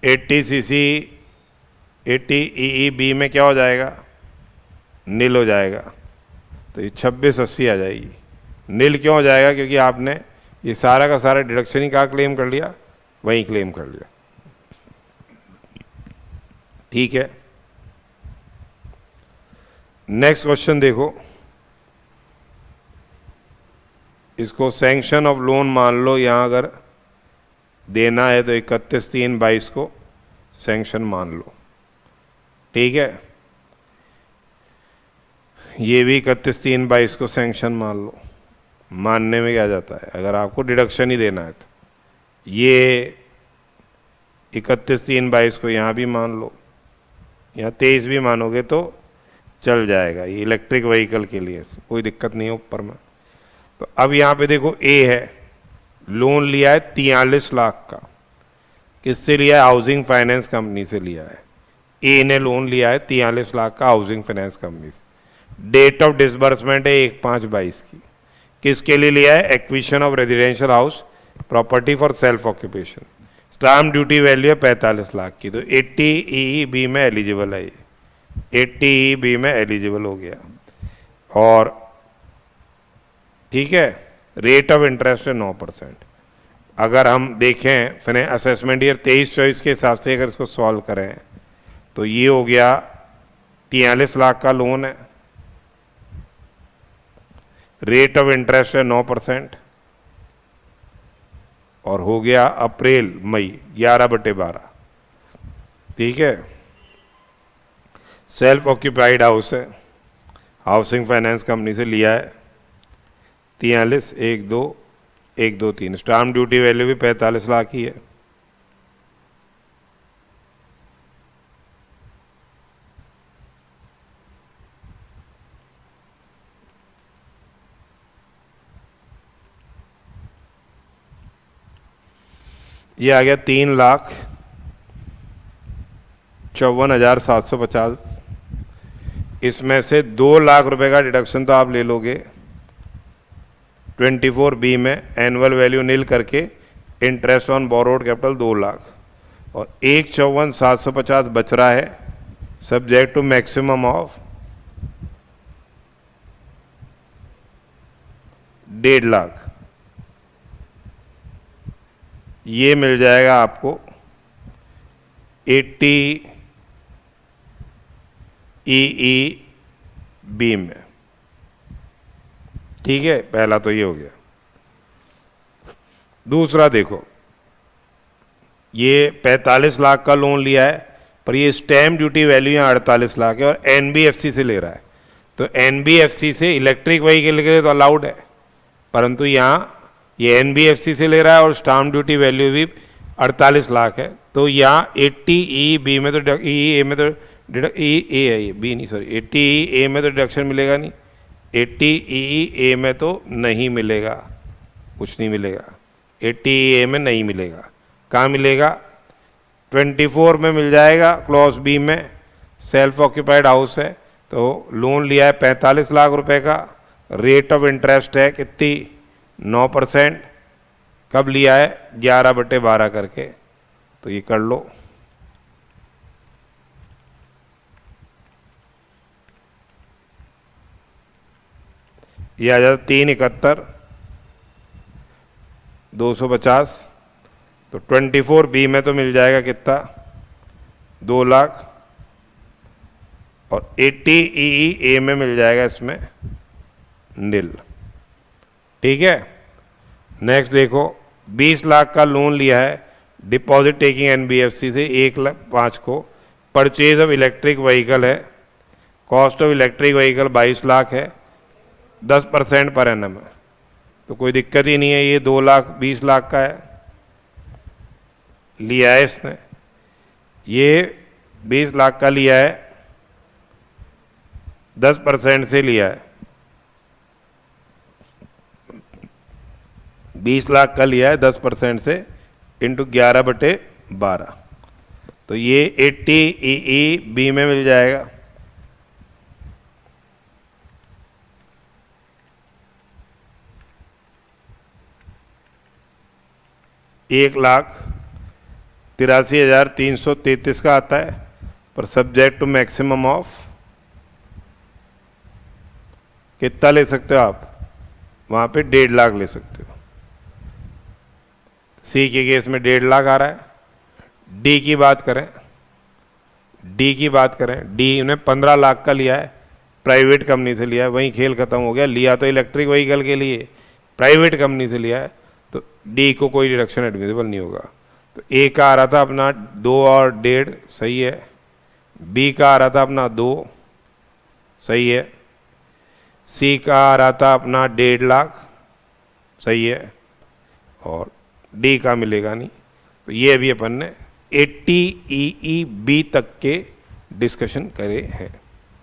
80CC 80EEB में क्या हो जाएगा, नील हो जाएगा। तो ये 2680 आ जाएगी। नील क्यों हो जाएगा, क्योंकि आपने ये सारा का सारा डिडक्शन ही कहाँ क्लेम कर लिया, वहीं क्लेम कर लिया। ठीक है, नेक्स्ट क्वेश्चन देखो। इसको सैंक्शन ऑफ लोन मान लो, यहाँ अगर देना है तो 31/3/22 को सैंक्शन मान लो। ठीक है, ये भी 31/3/22 को सैंक्शन मान लो। मानने में क्या जाता है, अगर आपको डिडक्शन ही देना है तो ये 31/3/22 को यहाँ भी मान लो, यहाँ 23 भी मानोगे तो चल जाएगा। ये इलेक्ट्रिक व्हीकल के लिए कोई दिक्कत नहीं है ऊपर में। तो अब यहाँ पे देखो ए है, लोन लिया है 43 लाख का। किससे लिया है, हाउसिंग फाइनेंस कंपनी से लिया है। ए ने लोन लिया है 43 लाख का हाउसिंग फाइनेंस कंपनी से। डेट ऑफ डिसबर्समेंट है 1/5/22 की। किसके लिए लिया है, acquisition of residential house property for self occupation. Stamp duty value है 45 लाख की। तो 80EEB में एलिजिबल है, ये 80EEB में एलिजिबल हो गया। और ठीक है, रेट ऑफ इंटरेस्ट है 9%। अगर हम देखें फिर असेसमेंट ईयर 23-24 के हिसाब से अगर इसको सॉल्व करें तो ये हो गया 43 लाख का लोन है, रेट ऑफ इंटरेस्ट है 9% और हो गया अप्रैल मई 11/12। ठीक है, सेल्फ ऑक्यूपाइड हाउस है, हाउसिंग फाइनेंस कंपनी से लिया है 43, 1, 2, 1, 2, 3। स्टाम्प ड्यूटी वैल्यू भी 45 लाख ही है। ये आ गया 3,54,750। इसमें से 2 लाख रुपए का डिडक्शन तो आप ले लोगे 24B में, एनुअल वैल्यू नील करके, interest on borrowed capital 2 lakh, और 1,54,750 बच रहा है subject to maximum of 1.5 lakh. ये मिल जाएगा आपको 80EEB में। ठीक है, पहला तो ये हो गया। दूसरा देखो, ये 45 लाख का लोन लिया है पर ये स्टैम्प ड्यूटी वैल्यू यहाँ 48 लाख है और NBFC से ले रहा है। तो NBFC से इलेक्ट्रिक व्हीकल के लिए तो अलाउड है, परंतु यहाँ ये NBFC से ले रहा है और स्टाम्प ड्यूटी वैल्यू भी 48 लाख है। तो यहाँ 80EEB में तो EA में तो बी नहीं, सॉरी 80EA में तो डिडक्शन मिलेगा नहीं, 80EEA में तो नहीं मिलेगा, कुछ नहीं मिलेगा। 80EA में नहीं मिलेगा। कहाँ मिलेगा, 24 में मिल जाएगा, क्लॉज बी में सेल्फ ऑक्यूपाइड हाउस है, तो लोन लिया है 45 लाख रुपए का, रेट ऑफ इंटरेस्ट है कितनी 9%, कब लिया है 11/12 करके, तो ये कर लो। ये आ जाता 371,250, तो 24B में तो मिल जाएगा कितना 2 लाख, और 80EE में मिल जाएगा इसमें नील। ठीक है, नेक्स्ट देखो 20 लाख का लोन लिया है डिपॉजिट टेकिंग एनबीएफसी से 1,05,000 को, परचेज ऑफ इलेक्ट्रिक व्हीकल है, cost of electric vehicle 22 lakh है, 10% पर एनम है, तो कोई दिक्कत ही नहीं है, ये 2,20,00,000 का है, लिया है इसने, ये 20 लाख का लिया है, 10% से लिया है, 20 लाख का लिया है 10% से इंटू 11/12, तो ये 80EE में मिल जाएगा। $1,83,333 का आता है, पर सब्जेक्ट टू मैक्सिमम ऑफ कितना ले सकते हो आप, वहाँ पे 1.5 लाख ले सकते हो। सी के केस में 1.5 लाख आ रहा है। डी की बात करें, डी ने 15 लाख का लिया है, प्राइवेट कंपनी से लिया है, वहीं खेल खत्म हो गया, लिया तो इलेक्ट्रिक व्हीकल के लिए, प्राइवेट कंपनी से लिया है, तो डी को कोई डिडक्शन एडमिसिबल नहीं होगा। तो ए का आ रहा था अपना 2 और 1.5, सही है, बी का आ रहा था अपना 2, सही है, सी का आ रहा था अपना 1.5 लाख, सही है, और डी का मिलेगा नहीं। तो ये अभी अपन ने 80EE बी तक के डिस्कशन करे हैं।